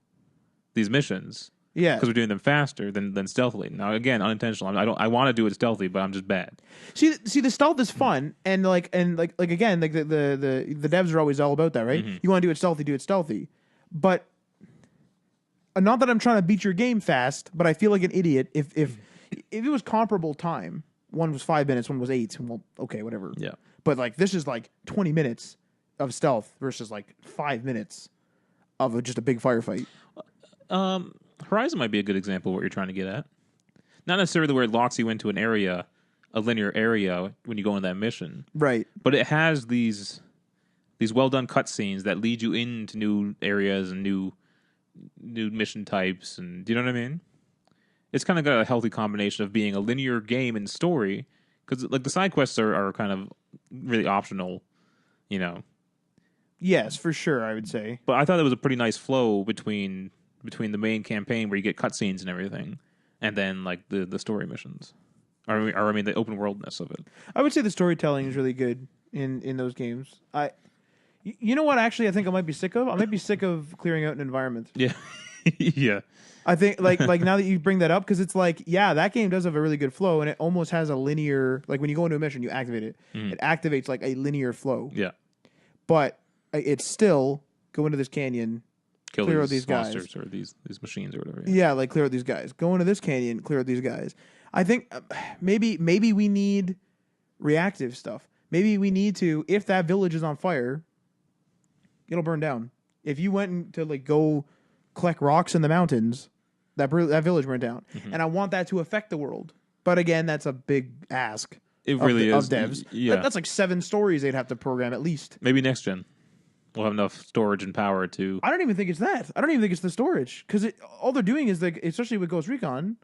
Speaker 2: these missions
Speaker 1: Yeah.
Speaker 2: because we're doing them faster than stealthily. Now again, unintentional. I want to do it stealthy, but I'm just bad.
Speaker 1: See, the stealth is fun, and again, like the devs are always all about that, right? You want to do it stealthy, but not that I'm trying to beat your game fast, but I feel like an idiot if it was comparable time. One was 5 minutes, one was 8. Well, okay, whatever.
Speaker 2: Yeah.
Speaker 1: But like this is like 20 minutes of stealth versus like 5 minutes of just a big firefight.
Speaker 2: Horizon might be a good example of what you're trying to get at. Not necessarily where it locks you into an area, a linear area when you go into that mission,
Speaker 1: Right.
Speaker 2: but it has these well done cutscenes that lead you into new areas and new mission types, and do you know what I mean? It's kind of got a healthy combination of being a linear game and story, because like the side quests are kind of really optional, you know.
Speaker 1: Yes, for sure, I would say.
Speaker 2: But I thought there was a pretty nice flow between the main campaign where you get cutscenes and everything, and then like the story missions, or I mean the open worldness of it.
Speaker 1: I would say the storytelling is really good in those games. You know what? Actually, I think I might be sick of. I might be sick of clearing out an environment.
Speaker 2: Yeah, yeah,
Speaker 1: I think like now that you bring that up, because it's like, yeah, that game does have a really good flow, and it almost has a linear. Like when you go into a mission, you activate it. It activates like a linear flow.
Speaker 2: yeah.
Speaker 1: But it's still go into this canyon,
Speaker 2: Kill
Speaker 1: clear out these guys.
Speaker 2: monsters or these machines or whatever.
Speaker 1: Yeah, like clear out these guys. Go into this canyon, clear out these guys. I think maybe we need reactive stuff. Maybe we need to, if that village is on fire, it'll burn down. If you went to like go collect rocks in the mountains, that village burned down, and I want that to affect the world. But again, that's a big ask.
Speaker 2: It really
Speaker 1: of
Speaker 2: is.
Speaker 1: devs.
Speaker 2: Yeah,
Speaker 1: That's like 7 stories they'd have to program at least.
Speaker 2: maybe next gen we'll have enough storage and power to.
Speaker 1: I don't even think it's that. I don't even think it's the storage, because all they're doing is like, especially with Ghost Recon,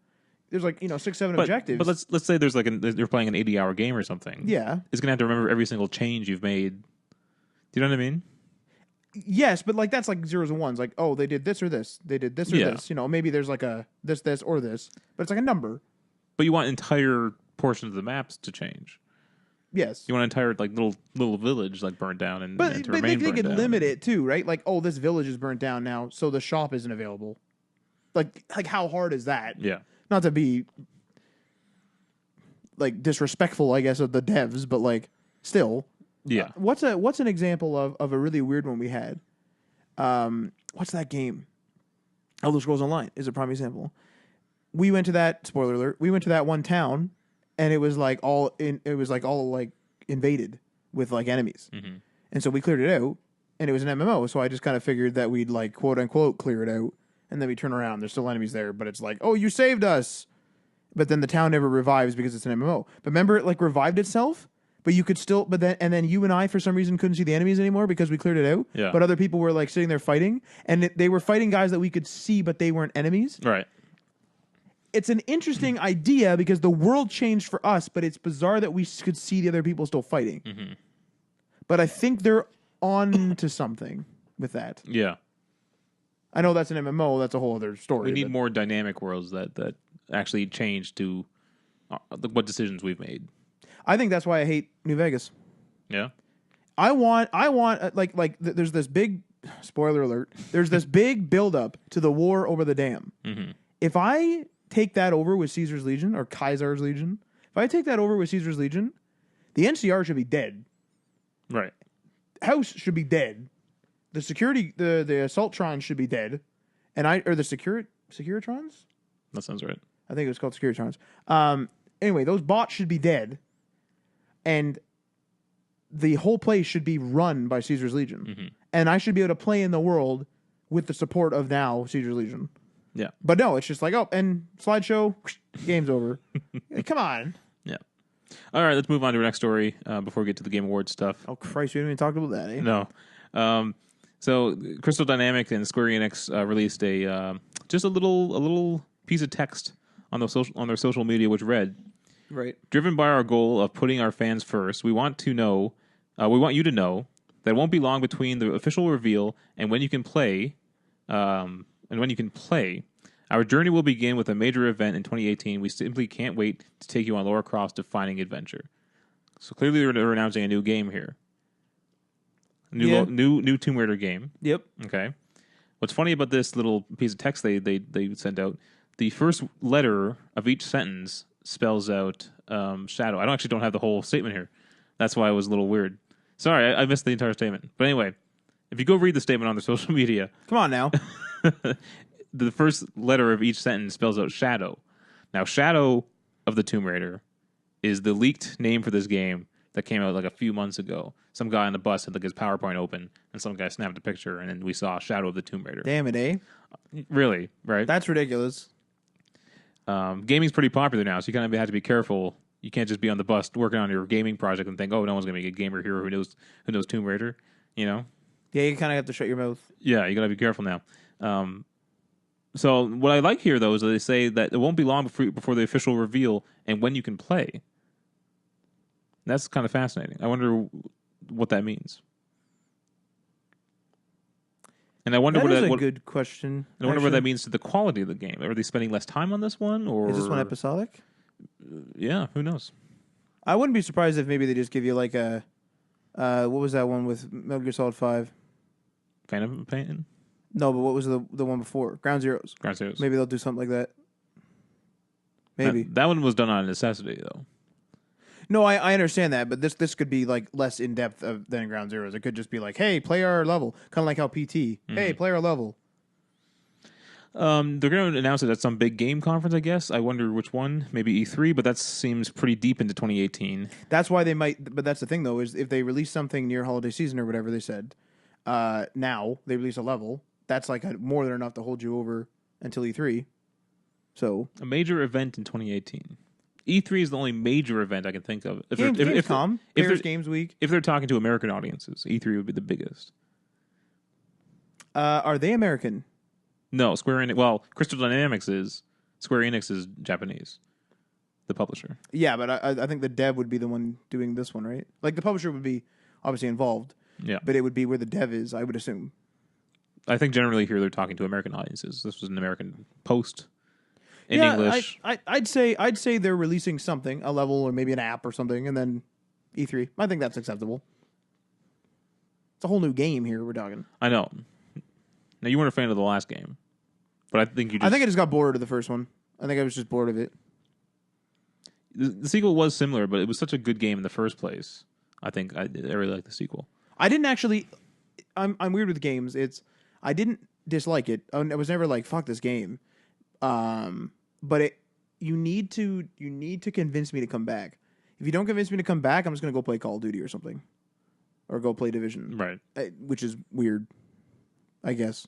Speaker 1: there's like 6-7 objectives.
Speaker 2: But let's say there's you're playing an 80-hour game or something.
Speaker 1: Yeah.
Speaker 2: It's gonna have to remember every single change you've made. Do you know what I mean?
Speaker 1: Yes, but like that's like zeros and ones. Like, oh, they did this or this. They did this or
Speaker 2: Yeah.
Speaker 1: this. Maybe there's like a this or this, but it's like a number.
Speaker 2: But you want entire portions of the maps to change.
Speaker 1: Yes.
Speaker 2: You want an entire like little village like burned down and
Speaker 1: But
Speaker 2: to
Speaker 1: they
Speaker 2: remain
Speaker 1: could
Speaker 2: burned down.
Speaker 1: limit it too, right? Like, oh, this village is burnt down now, so the shop isn't available. Like how hard is that?
Speaker 2: Yeah.
Speaker 1: Not to be like disrespectful, I guess, of the devs, but like still.
Speaker 2: Yeah.
Speaker 1: What's an example of a really weird one we had? What's that game? Elder Scrolls Online is a prime example. We went to that, spoiler alert, we went to that one town, and it was like all invaded with like enemies.
Speaker 2: Mhm.
Speaker 1: And so we cleared it out, and it was an MMO, so I just kind of figured that we'd like quote unquote clear it out, and then we turn around, there's still enemies there, but it's like, oh, you saved us. But then the town never revives because it's an MMO. But remember, it like revived itself, but you could still, then you and I for some reason couldn't see the enemies anymore because we cleared it out.
Speaker 2: Yeah.
Speaker 1: But other people were like sitting there fighting, and they were fighting guys that we could see, but they weren't enemies.
Speaker 2: Right.
Speaker 1: It's an interesting idea because the world changed for us, but it's bizarre that we could see the other people still fighting.
Speaker 2: Mm-hmm.
Speaker 1: But I think they're on to something with that.
Speaker 2: Yeah.
Speaker 1: I know that's an MMO. That's a whole other story.
Speaker 2: We need more dynamic worlds that actually change to what decisions we've made.
Speaker 1: I think that's why I hate New Vegas.
Speaker 2: Yeah.
Speaker 1: I want there's this big spoiler alert. There's this big buildup to the war over the dam.
Speaker 2: Mm-hmm.
Speaker 1: If I take that over with Caesar's Legion or Kaiser's Legion, if I take that over with Caesar's Legion, the NCR should be dead.
Speaker 2: Right.
Speaker 1: House should be dead. The security, the Assaultrons should be dead, and the Securitrons.
Speaker 2: That sounds right.
Speaker 1: I think it was called Securitrons. Anyway, those bots should be dead, and the whole place should be run by Caesar's Legion.
Speaker 2: Mm-hmm.
Speaker 1: And I should be able to play in the world with the support of now Caesar's Legion.
Speaker 2: Yeah.
Speaker 1: But no, it's just like, oh, and slideshow, game's over. Come on.
Speaker 2: Yeah. All right, let's move on to our next story before we get to the Game Awards stuff.
Speaker 1: Oh, Christ, we haven't even talked about that, eh?
Speaker 2: No. So Crystal Dynamics and Square Enix released just a little piece of text on their social media, which read,
Speaker 1: Right.
Speaker 2: "Driven by our goal of putting our fans first, we want you to know that it won't be long between the official reveal and when you can play. Our journey will begin with a major event in 2018. We simply can't wait to take you on Lara Croft's defining adventure." So clearly, they're announcing a new game here. New Tomb Raider game.
Speaker 1: Yep.
Speaker 2: Okay. What's funny about this little piece of text they sent out? The first letter of each sentence spells out shadow. I don't have the whole statement here. That's why it was a little weird. Sorry, I missed the entire statement. But anyway, if you go read the statement on their social media,
Speaker 1: Come on now.
Speaker 2: the first letter of each sentence spells out shadow. Now, Shadow of the Tomb Raider is the leaked name for this game that came out like a few months ago. Some guy on the bus had like his PowerPoint open, and some guy snapped a picture, and then we saw Shadow of the Tomb Raider.
Speaker 1: Damn it, eh?
Speaker 2: Really, right?
Speaker 1: That's ridiculous.
Speaker 2: Gaming's pretty popular now, so you kind of have to be careful. You can't just be on the bus working on your gaming project and think, "Oh, no one's gonna be a gamer here who knows Tomb Raider." You know?
Speaker 1: Yeah, you kind of have to shut your mouth.
Speaker 2: Yeah, you gotta be careful now. So what I like here, though, is that they say that it won't be long before the official reveal and when you can play. That's kind of fascinating. I wonder what that means. And I wonder
Speaker 1: That
Speaker 2: what
Speaker 1: is
Speaker 2: that,
Speaker 1: a
Speaker 2: what,
Speaker 1: good question.
Speaker 2: I wonder what
Speaker 1: actually.
Speaker 2: that means to the quality of the game. Are they spending less time on this one, or
Speaker 1: Is this one episodic?
Speaker 2: Yeah, who knows?
Speaker 1: I wouldn't be surprised if maybe they just give you like a, what was that one with Metal Gear Solid 5?
Speaker 2: Phantom Pain,
Speaker 1: No, but what was the one before? Ground Zeroes.
Speaker 2: Ground Zeroes.
Speaker 1: Maybe they'll do something like that. Maybe.
Speaker 2: That one was done on necessity, though.
Speaker 1: No, I understand that, but this could be like less in depth than Ground Zeroes. It could just be like, hey, play our level, kind of like how PT. Hey, play our level.
Speaker 2: They're going to announce it at some big game conference, I guess. I wonder which one. Maybe E3, but that seems pretty deep into 2018.
Speaker 1: That's why they might. But that's the thing, though, is if they release something near holiday season or whatever they said, now they release a level. That's like more than enough to hold you over until E3. So
Speaker 2: A major event in 2018. E3 is the only major event I can think of.
Speaker 1: Gamescom,
Speaker 2: if
Speaker 1: Paris Games Week.
Speaker 2: If they're talking to American audiences, E3 would be the biggest.
Speaker 1: Are they American?
Speaker 2: No, Square Enix. Well, Crystal Dynamics is. Square Enix is Japanese, the publisher.
Speaker 1: Yeah, but I think the dev would be the one doing this one, right? Like the publisher would be obviously involved,
Speaker 2: Yeah,
Speaker 1: but it would be where the dev is, I would assume.
Speaker 2: I think generally here they're talking to American audiences. This was an American post in
Speaker 1: yeah,
Speaker 2: English.
Speaker 1: I'd say they're releasing something, a level or maybe an app or something, and then E3. I think that's acceptable. It's a whole new game here we're talking.
Speaker 2: I know. Now you weren't a fan of the last game, but I think
Speaker 1: I just got bored of the first one. I think I was just bored of it.
Speaker 2: The sequel was similar, but it was such a good game in the first place. I think I really like the sequel.
Speaker 1: I didn't actually. I'm weird with games. I didn't dislike it. I was never like fuck this game. But you need to convince me to come back. If you don't convince me to come back, I'm just gonna go play Call of Duty or something, or go play Division,
Speaker 2: Right.
Speaker 1: Which is weird, I guess.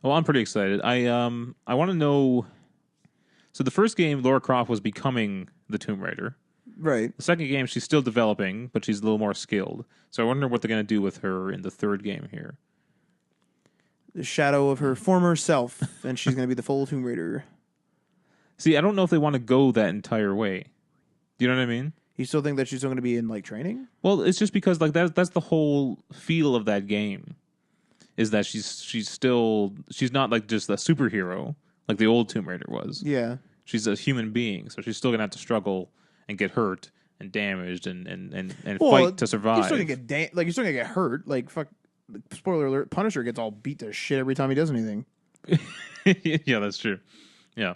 Speaker 2: Well, I'm pretty excited. I want to know. So the first game, Lara Croft was becoming the Tomb Raider.
Speaker 1: Right.
Speaker 2: The second game, she's still developing, but she's a little more skilled. So I wonder what they're going to do with her in the third game here.
Speaker 1: The shadow of her former self, and she's gonna be the full Tomb Raider.
Speaker 2: See, I don't know if they want to go that entire way. Do you know what I mean?
Speaker 1: You still think that she's still gonna be in like training?
Speaker 2: Well, it's just because like that's the whole feel of that game. Is that she's not like just a superhero like the old Tomb Raider was.
Speaker 1: Yeah.
Speaker 2: She's a human being, so she's still gonna have to struggle and get hurt and damaged and
Speaker 1: Well,
Speaker 2: fight to survive.
Speaker 1: You're still gonna get you're still gonna get hurt. Like fuck. Spoiler alert: Punisher gets all beat to shit every time he does anything.
Speaker 2: Yeah, that's true. Yeah.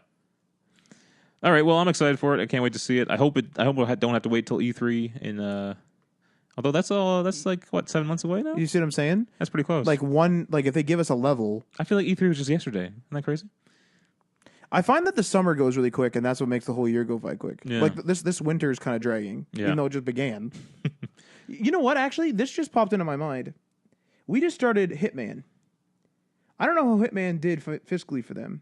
Speaker 2: All right. Well, I'm excited for it. I can't wait to see it. I hope I don't have to wait till E3 in. Although that's like what 7 months away now.
Speaker 1: You see what I'm saying?
Speaker 2: That's pretty close.
Speaker 1: Like if they give us a level,
Speaker 2: I feel like E3 was just yesterday. Isn't that crazy?
Speaker 1: I find that the summer goes really quick, and that's what makes the whole year go by quick.
Speaker 2: Yeah.
Speaker 1: Like this winter is kind of dragging,
Speaker 2: Yeah.
Speaker 1: even though it just began. You know what? Actually, this just popped into my mind. We just started Hitman. I don't know how Hitman did fiscally for them,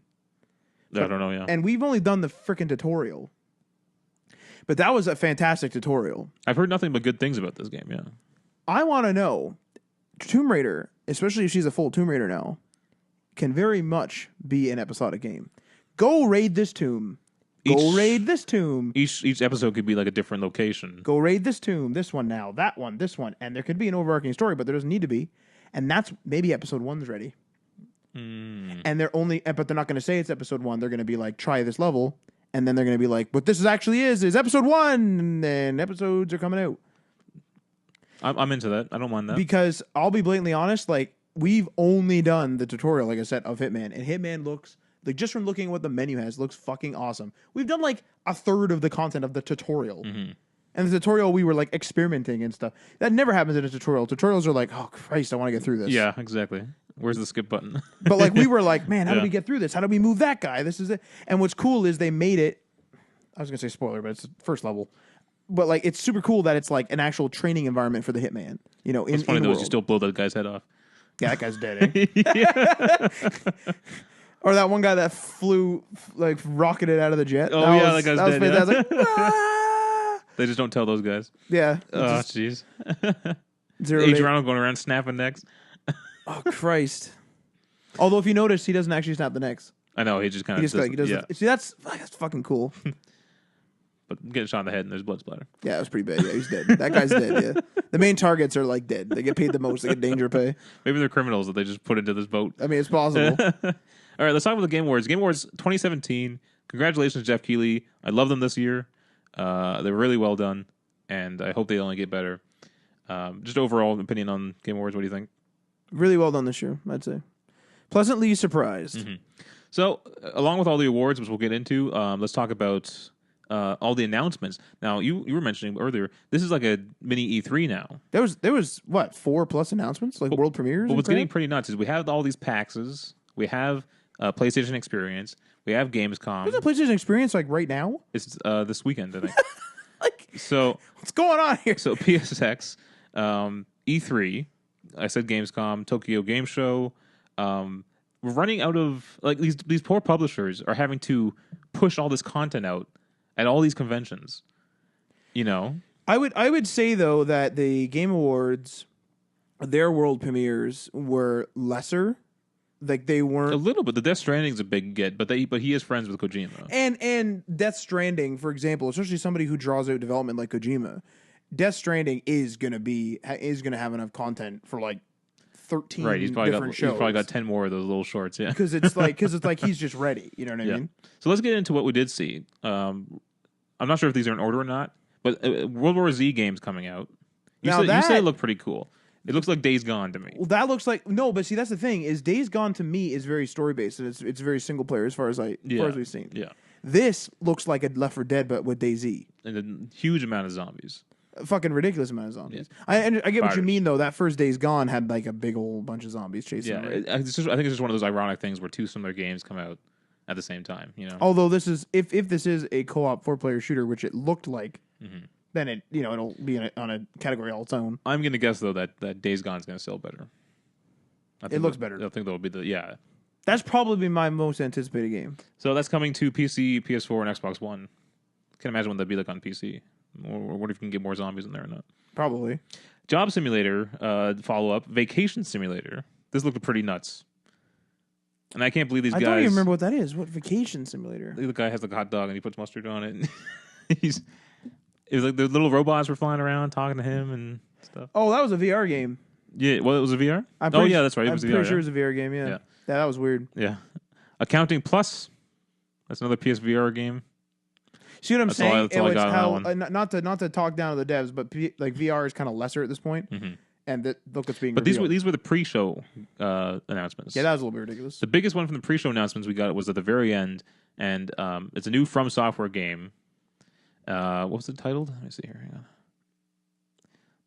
Speaker 2: I don't know. Yeah.
Speaker 1: and we've only done the freaking tutorial. But that was a fantastic tutorial.
Speaker 2: I've heard nothing but good things about this game. Yeah.
Speaker 1: I want to know, Tomb Raider, especially if she's a full Tomb Raider now, can very much be an episodic game. Go raid this tomb. Go raid this tomb.
Speaker 2: Each episode could be like a different location.
Speaker 1: Go raid this tomb. This one now. That one. This one. And there could be an overarching story, but there doesn't need to be. And that's maybe episode 1's ready. And but they're not going to say it's episode 1. They're going to be like, try this level. And then they're going to be like, what this actually is episode 1. And then episodes are coming out.
Speaker 2: I'm into that. I don't mind that.
Speaker 1: Because I'll be blatantly honest, like, we've only done the tutorial, like I said, of Hitman. And Hitman looks, like, just from looking at what the menu has, looks fucking awesome. We've done, like, a third of the content of the tutorial. And the tutorial, we were, like, experimenting and stuff. That never happens in a tutorial. Tutorials are like, oh, Christ, I want to get through this.
Speaker 2: Yeah, exactly. Where's the skip button?
Speaker 1: But, like, we were like, man, how do we get through this? How do we move that guy? This is it. And what's cool is they made it, I was going to say spoiler, but it's the first level. But, like, it's super cool that it's, like, an actual training environment for the Hitman. You know,
Speaker 2: What's funny, though, is you still blow that guy's head off.
Speaker 1: Yeah, that guy's dead, eh? Or that one guy that flew, like, rocketed out of the jet.
Speaker 2: Oh, that guy's dead.
Speaker 1: Fantastic. Ah!
Speaker 2: They just don't tell those guys.
Speaker 1: Yeah.
Speaker 2: Oh, jeez.
Speaker 1: Adriano
Speaker 2: going around snapping necks.
Speaker 1: Oh, Christ. Although, if you notice, he doesn't actually snap the necks.
Speaker 2: I know, he just kind
Speaker 1: He
Speaker 2: of
Speaker 1: just, like, he does See, that's fucking cool.
Speaker 2: But getting shot in the head and there's blood splatter.
Speaker 1: Yeah, it was pretty bad. Yeah, he's dead. That guy's dead, yeah. The main targets are, like, dead. They get paid the most. They get danger pay.
Speaker 2: Maybe they're criminals that they just put into this boat.
Speaker 1: I mean, it's possible.
Speaker 2: All right, let's talk about the Game Awards. Game Awards 2017. Congratulations, Jeff Keighley. I love them this year. They're really well done, and I hope they only get better. Just overall opinion on Game Awards, what do you think?
Speaker 1: Really well done this year, I'd say. Pleasantly surprised.
Speaker 2: So, along with all the awards, which we'll get into, let's talk about all the announcements. Now, you were mentioning earlier, this is like a mini E3 now.
Speaker 1: There was what, 4+ announcements, like world premieres.
Speaker 2: But what's getting pretty nuts is we have all these PAXs, we have PlayStation Experience, we have Gamescom.
Speaker 1: There's a PlayStation Experience like right now.
Speaker 2: It's this weekend, I think.
Speaker 1: Like,
Speaker 2: so
Speaker 1: what's going on here?
Speaker 2: So PSX, E3. I said Gamescom, Tokyo Game Show. We're running out of like these poor publishers are having to push all this content out at all these conventions. You know,
Speaker 1: I would say though that the Game Awards, their world premieres were lesser. Like they weren't
Speaker 2: a little bit. The Death Stranding's a big get, but he is friends with Kojima.
Speaker 1: And Death Stranding, for example, especially somebody who draws out development like Kojima, Death Stranding is gonna have enough content for like 13
Speaker 2: right. He's probably got 10 more of those little shorts. Yeah,
Speaker 1: because it's like he's just ready. You know what I mean?
Speaker 2: So let's get into what we did see. I'm not sure if these are in order or not, but World War Z game's coming out. You said it looked pretty cool. It looks like Days Gone to me.
Speaker 1: Well, that looks like no, but see, that's the thing is Days Gone to me is very story based and it's very single player as far as we've seen.
Speaker 2: Yeah,
Speaker 1: this looks like a Left 4 Dead but with DayZ.
Speaker 2: And a huge amount of zombies.
Speaker 1: A fucking ridiculous amount of zombies.
Speaker 2: Yeah.
Speaker 1: I get what you mean though. That first Days Gone had like a big old bunch of zombies chasing.
Speaker 2: Yeah,
Speaker 1: right?
Speaker 2: I think it's just one of those ironic things where two similar games come out at the same time. You know,
Speaker 1: although this is if this is a co-op 4-player shooter, which it looked like. Then it'll be on a category all its own.
Speaker 2: I'm gonna guess though that Days Gone is gonna sell better.
Speaker 1: It looks better.
Speaker 2: I think that will be
Speaker 1: That's probably my most anticipated game.
Speaker 2: So that's coming to PC, PS4, and Xbox One. Can't imagine what that'd be like on PC. Or what if you can get more zombies in there or not?
Speaker 1: Probably.
Speaker 2: Job Simulator follow up. Vacation Simulator. This looked pretty nuts. And I can't believe these guys.
Speaker 1: I don't even remember what that is. What Vacation Simulator?
Speaker 2: The guy has like a hot dog and he puts mustard on it. It was like the little robots were flying around talking to him and stuff.
Speaker 1: Oh, that was a VR game.
Speaker 2: Yeah, well, it was a VR? That's right. It was a VR.
Speaker 1: I'm pretty sure it was a VR game, yeah. That was weird.
Speaker 2: Yeah. Accounting Plus. That's another PSVR game.
Speaker 1: See what I'm saying?
Speaker 2: That's all I got on that one.
Speaker 1: Not to talk down to the devs, but like VR is kind of lesser at this point. And look what's being revealed.
Speaker 2: But these were the pre-show announcements.
Speaker 1: Yeah, that was a little bit ridiculous.
Speaker 2: The biggest one from the pre-show announcements we got was at the very end, and it's a new From Software game. What was it titled? Let me see here. Hang on.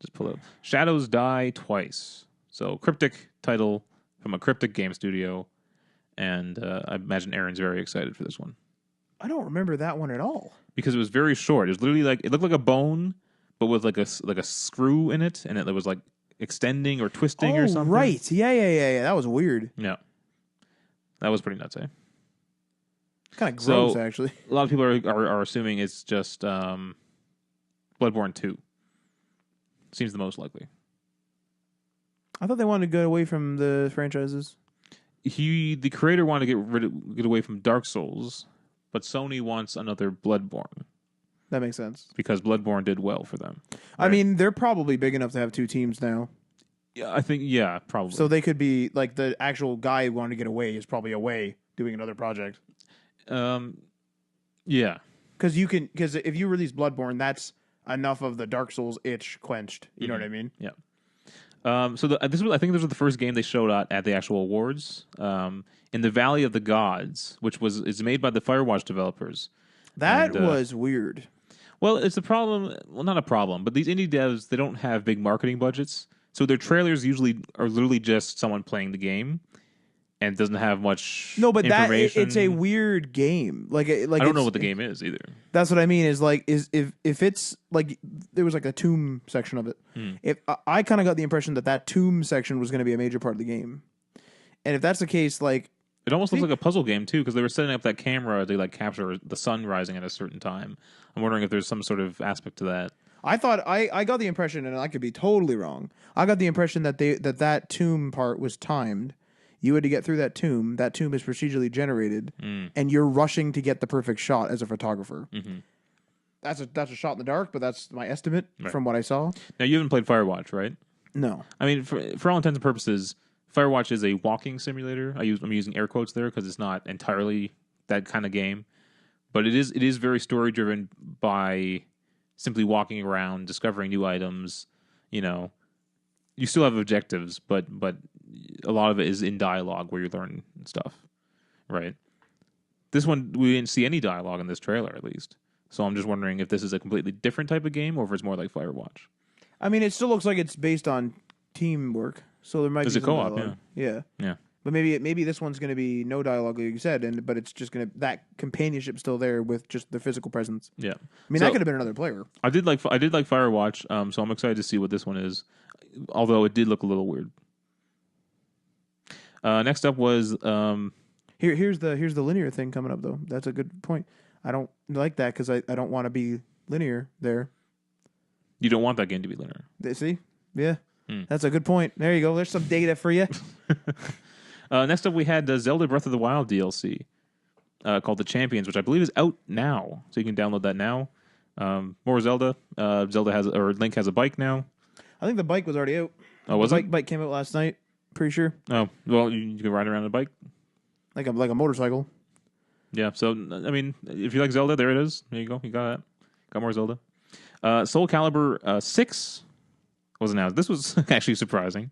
Speaker 2: Just pull up. Shadows Die Twice. So cryptic title from a cryptic game studio, and I imagine Aaron's very excited for this one.
Speaker 1: I don't remember that one at all
Speaker 2: because it was very short. It was literally like it looked like a bone, but with like a screw in it, and it was like extending or twisting or something.
Speaker 1: Right? Yeah. That was weird.
Speaker 2: Yeah, that was pretty nuts, eh?
Speaker 1: Kind of gross, actually.
Speaker 2: A lot of people are assuming it's just Bloodborne 2. Seems the most likely.
Speaker 1: I thought they wanted to go away from the franchises.
Speaker 2: the creator wanted to get away from Dark Souls, but Sony wants another Bloodborne
Speaker 1: That makes sense.
Speaker 2: because Bloodborne did well for them.
Speaker 1: I
Speaker 2: Right.
Speaker 1: mean, they're probably big enough to have two teams now.
Speaker 2: Yeah, I think probably.
Speaker 1: So they could be like the actual guy who wanted to get away is probably away doing another project.
Speaker 2: Yeah.
Speaker 1: Because if you release Bloodborne, that's enough of the Dark Souls itch quenched. You know what I mean?
Speaker 2: Yeah. I think this was the first game they showed at the actual awards. In the Valley of the Gods, which is made by the Firewatch developers.
Speaker 1: That
Speaker 2: And,
Speaker 1: was weird.
Speaker 2: Well, it's a problem. Well, not a problem, but these indie devs, they don't have big marketing budgets, so their trailers usually are literally just someone playing the game, and doesn't have much.
Speaker 1: No, but
Speaker 2: information.
Speaker 1: it's a weird game. Like
Speaker 2: I don't know what the game is either.
Speaker 1: That's what I mean. Is like if it's like there was like a tomb section of it. If I kind of got the impression that tomb section was going to be a major part of the game, and if that's the case, like
Speaker 2: It almost looks like a puzzle game too, because they were setting up that camera to like capture the sun rising at a certain time. I'm wondering if there's some sort of aspect to that.
Speaker 1: I thought I got the impression, and I could be totally wrong. I got the impression that that tomb part was timed. You had to get through that tomb. That tomb is procedurally generated, and you're rushing to get the perfect shot as a photographer. That's a shot in the dark, but that's my estimate from what I saw.
Speaker 2: Now you haven't played Firewatch, right?
Speaker 1: No,
Speaker 2: I mean, for all intents and purposes, Firewatch is a walking simulator. I'm using air quotes there because it's not entirely that kind of game, but it is very story driven by simply walking around, discovering new items. You know, you still have objectives, but a lot of it is in dialogue where you learn stuff, right? This one we didn't see any dialogue in this trailer, at least. So I'm just wondering if this is a completely different type of game or if it's more like Firewatch.
Speaker 1: I mean it still looks like it's based on teamwork, so there might
Speaker 2: Is
Speaker 1: be
Speaker 2: it
Speaker 1: some
Speaker 2: co-op?
Speaker 1: dialogue. Yeah.
Speaker 2: Yeah.
Speaker 1: But maybe this one's going to be no dialogue, like you said, but it's just going to that companionship still there with just the physical presence.
Speaker 2: Yeah.
Speaker 1: I mean, that could have been another player.
Speaker 2: I did like Firewatch, so I'm excited to see what this one is. Although it did look a little weird. Next up was
Speaker 1: Here's the linear thing coming up though. That's a good point. I don't like that because I don't want to be linear there.
Speaker 2: you don't want that game to be linear.
Speaker 1: See, yeah, that's a good point. There you go. There's some data for you.
Speaker 2: Next up, we had the Zelda Breath of the Wild DLC called The Champions, which I believe is out now, so you can download that now. More Zelda. Link has a bike now.
Speaker 1: I think the bike was already out.
Speaker 2: Oh, was
Speaker 1: the
Speaker 2: it?
Speaker 1: bike came out last night. Pretty sure.
Speaker 2: Oh, well, you can ride around on a bike.
Speaker 1: Like a motorcycle.
Speaker 2: Yeah, so, I mean, if you like Zelda, there it is. There you go. You got that. Got more Zelda. Soul Calibur 6 was announced. This was actually surprising.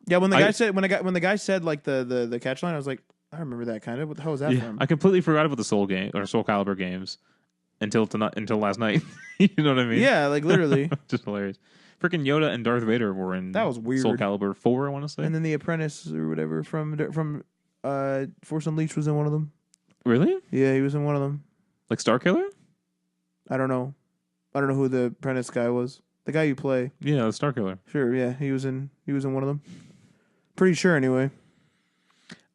Speaker 1: Yeah, when the guy said like the catch line, I was like, I remember that kind of. What the hell was that from?
Speaker 2: I completely forgot about the Soul Calibur games until last night. You know what I mean?
Speaker 1: Yeah, like literally.
Speaker 2: Just hilarious. Freaking Yoda and Darth Vader were in
Speaker 1: That was weird.
Speaker 2: Soul Calibur 4, I want to say.
Speaker 1: And then the Apprentice or whatever from Force Unleashed was in one of them.
Speaker 2: Really?
Speaker 1: Yeah, he was in one of them.
Speaker 2: Like Star Killer?
Speaker 1: I don't know who the Apprentice guy was. The guy you play.
Speaker 2: Yeah, the Star Killer.
Speaker 1: Sure, yeah, he was in one of them. Pretty sure anyway.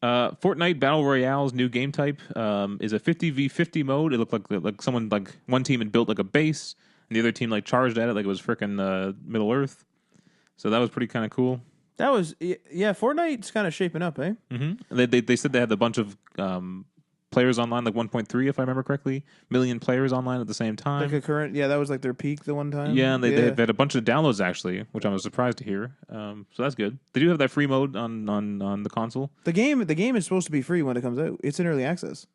Speaker 2: Fortnite Battle Royale's new game type is a 50v50 mode. It looked like someone, like one team had built like a base, and the other team like charged at it like it was frickin' Middle Earth. So that was pretty kind of cool.
Speaker 1: That was Fortnite's kind of shaping up, eh?
Speaker 2: Mm-hmm. They said they had a bunch of players online, like 1.3 if I remember correctly, million players online at the same time.
Speaker 1: Like a current, that was like their peak the one time.
Speaker 2: Yeah, and they had a bunch of downloads actually, which I was surprised to hear. So that's good. They do have that free mode on the console.
Speaker 1: The game is supposed to be free when it comes out. It's in early access.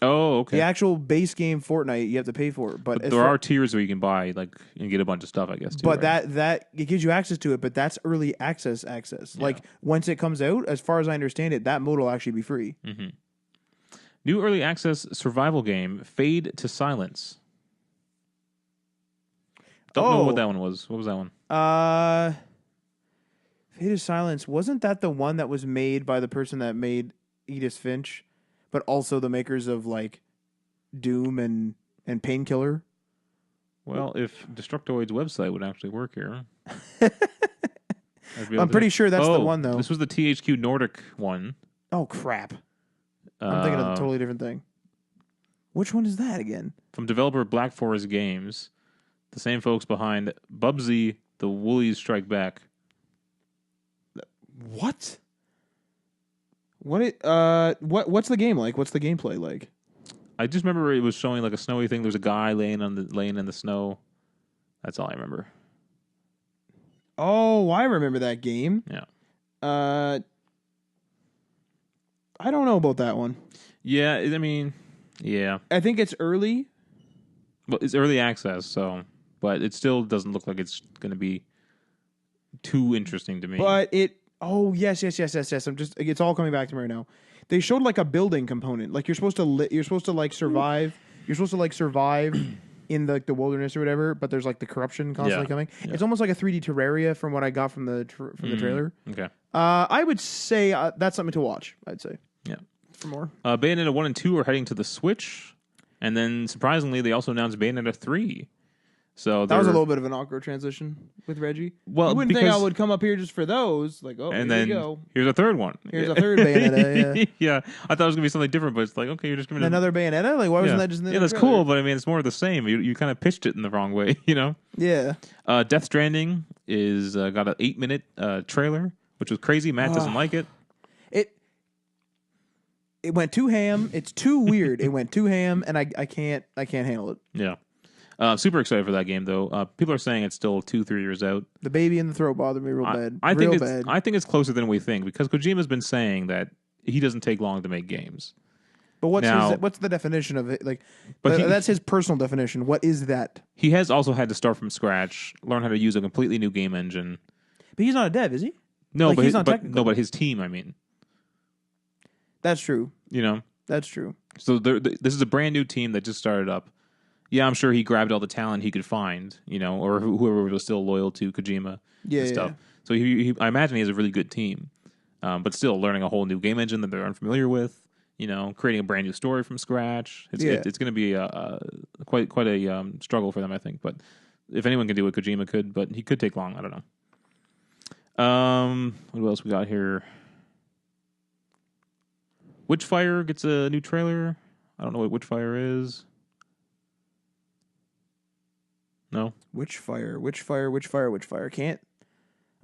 Speaker 2: Oh, okay.
Speaker 1: The actual base game Fortnite, you have to pay for it, but
Speaker 2: there are tiers where you can buy and get a bunch of stuff, I guess. Too,
Speaker 1: but
Speaker 2: right?
Speaker 1: that it gives you access to it, but that's early access.
Speaker 2: Yeah.
Speaker 1: Like once it comes out, as far as I understand it, that mode will actually be free.
Speaker 2: Mm-hmm. New early access survival game, Fade to Silence. Don't know what that one was. What was that one?
Speaker 1: Fade to Silence, wasn't that the one that was made by the person that made Edith Finch, but also the makers of like Doom and Painkiller?
Speaker 2: Well, if Destructoid's website would actually work here.
Speaker 1: I'm pretty sure that's the one though.
Speaker 2: This was the THQ Nordic one.
Speaker 1: Oh crap. I'm thinking of a totally different thing. Which one is that again?
Speaker 2: From developer Black Forest Games, the same folks behind Bubsy, The Woolies Strike Back.
Speaker 1: What? What's the game like? What's the gameplay like?
Speaker 2: I just remember it was showing like a snowy thing. There's a guy laying in the snow. That's all I remember.
Speaker 1: Oh, I remember that game.
Speaker 2: Yeah.
Speaker 1: I don't know about that one.
Speaker 2: Yeah, I mean, yeah.
Speaker 1: I think it's early.
Speaker 2: Well, it's early access, so, but it still doesn't look like it's going to be too interesting to me.
Speaker 1: But oh yes. It's all coming back to me right now. They showed like a building component. Like you're supposed to like survive. You're supposed to like survive in the wilderness or whatever. But there's like the corruption constantly coming.
Speaker 2: Yeah.
Speaker 1: It's almost like a 3D Terraria from what I got from the trailer.
Speaker 2: Okay.
Speaker 1: I would say that's something to watch. I'd say.
Speaker 2: Yeah.
Speaker 1: For more.
Speaker 2: Bayonetta 1 and 2 are heading to the Switch, and then surprisingly, they also announced Bayonetta 3. So
Speaker 1: that was a little bit of an awkward transition with Reggie.
Speaker 2: Well,
Speaker 1: you wouldn't think I would come up here just for those. Like, oh,
Speaker 2: and
Speaker 1: here
Speaker 2: then
Speaker 1: you go.
Speaker 2: Here's a third one.
Speaker 1: Here's a third Bayonetta. Yeah.
Speaker 2: Yeah, I thought it was gonna be something different, but it's like, okay, you're just giving
Speaker 1: another Bayonetta. Like, why wasn't that just in the
Speaker 2: that's
Speaker 1: trailer?
Speaker 2: cool, but I mean, it's more of the same. You kind of pitched it in the wrong way, you know.
Speaker 1: Yeah.
Speaker 2: Death Stranding is got an 8-minute trailer, which was crazy. Matt doesn't like it.
Speaker 1: It went too ham. It's too weird. It went too ham, and I can't handle it.
Speaker 2: Yeah. Super excited for that game though. People are saying it's still 2-3 years out.
Speaker 1: The baby in the throat bothered me real bad.
Speaker 2: I think it's closer than we think because Kojima's been saying that he doesn't take long to make games.
Speaker 1: But what's the definition of it? Like, that's his personal definition. What is that?
Speaker 2: He has also had to start from scratch, learn how to use a completely new game engine.
Speaker 1: But he's not a dev, is he?
Speaker 2: No,
Speaker 1: like,
Speaker 2: but
Speaker 1: he's not technical.
Speaker 2: but his team. I mean,
Speaker 1: that's true.
Speaker 2: You know,
Speaker 1: that's true.
Speaker 2: So this is a brand new team that just started up. Yeah, I'm sure he grabbed all the talent he could find, you know, or whoever was still loyal to Kojima and stuff. Yeah. So I imagine he has a really good team, but still learning a whole new game engine that they're unfamiliar with. You know, creating a brand new story from scratch. It's going to be quite a struggle for them, I think. But if anyone can do it, Kojima could. But he could take long. I don't know. What else we got here? Witchfire gets a new trailer. I don't know what Witchfire is. No.
Speaker 1: Witchfire.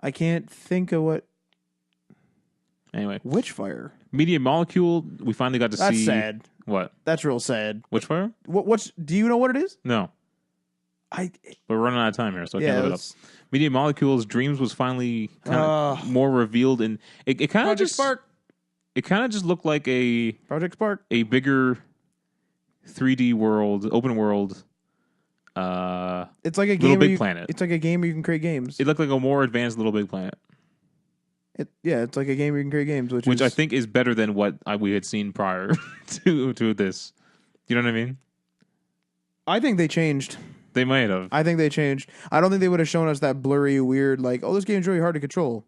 Speaker 1: I can't think of what.
Speaker 2: Anyway,
Speaker 1: Witchfire.
Speaker 2: Media Molecule. We finally got to see.
Speaker 1: That's sad.
Speaker 2: What?
Speaker 1: That's real sad.
Speaker 2: Witchfire.
Speaker 1: What's? Do you know what it is?
Speaker 2: No. We're running out of time here, so I can't look it up. Media Molecule's Dreams was finally kind of more revealed, and it kind of just
Speaker 1: Spark.
Speaker 2: It kind of just looked like a
Speaker 1: Project Spark,
Speaker 2: a bigger 3D world, open world.
Speaker 1: It's like a game.
Speaker 2: Little Big Planet.
Speaker 1: It's like a game where you can create games.
Speaker 2: It looked like a more advanced Little Big Planet.
Speaker 1: It's like a game where you can create games,
Speaker 2: which I think is better than what we had seen prior to this. You know what I mean? I
Speaker 1: think they changed.
Speaker 2: They might have.
Speaker 1: I think they changed. I don't think they would have shown us that blurry, weird, like, oh, this game's really hard to control.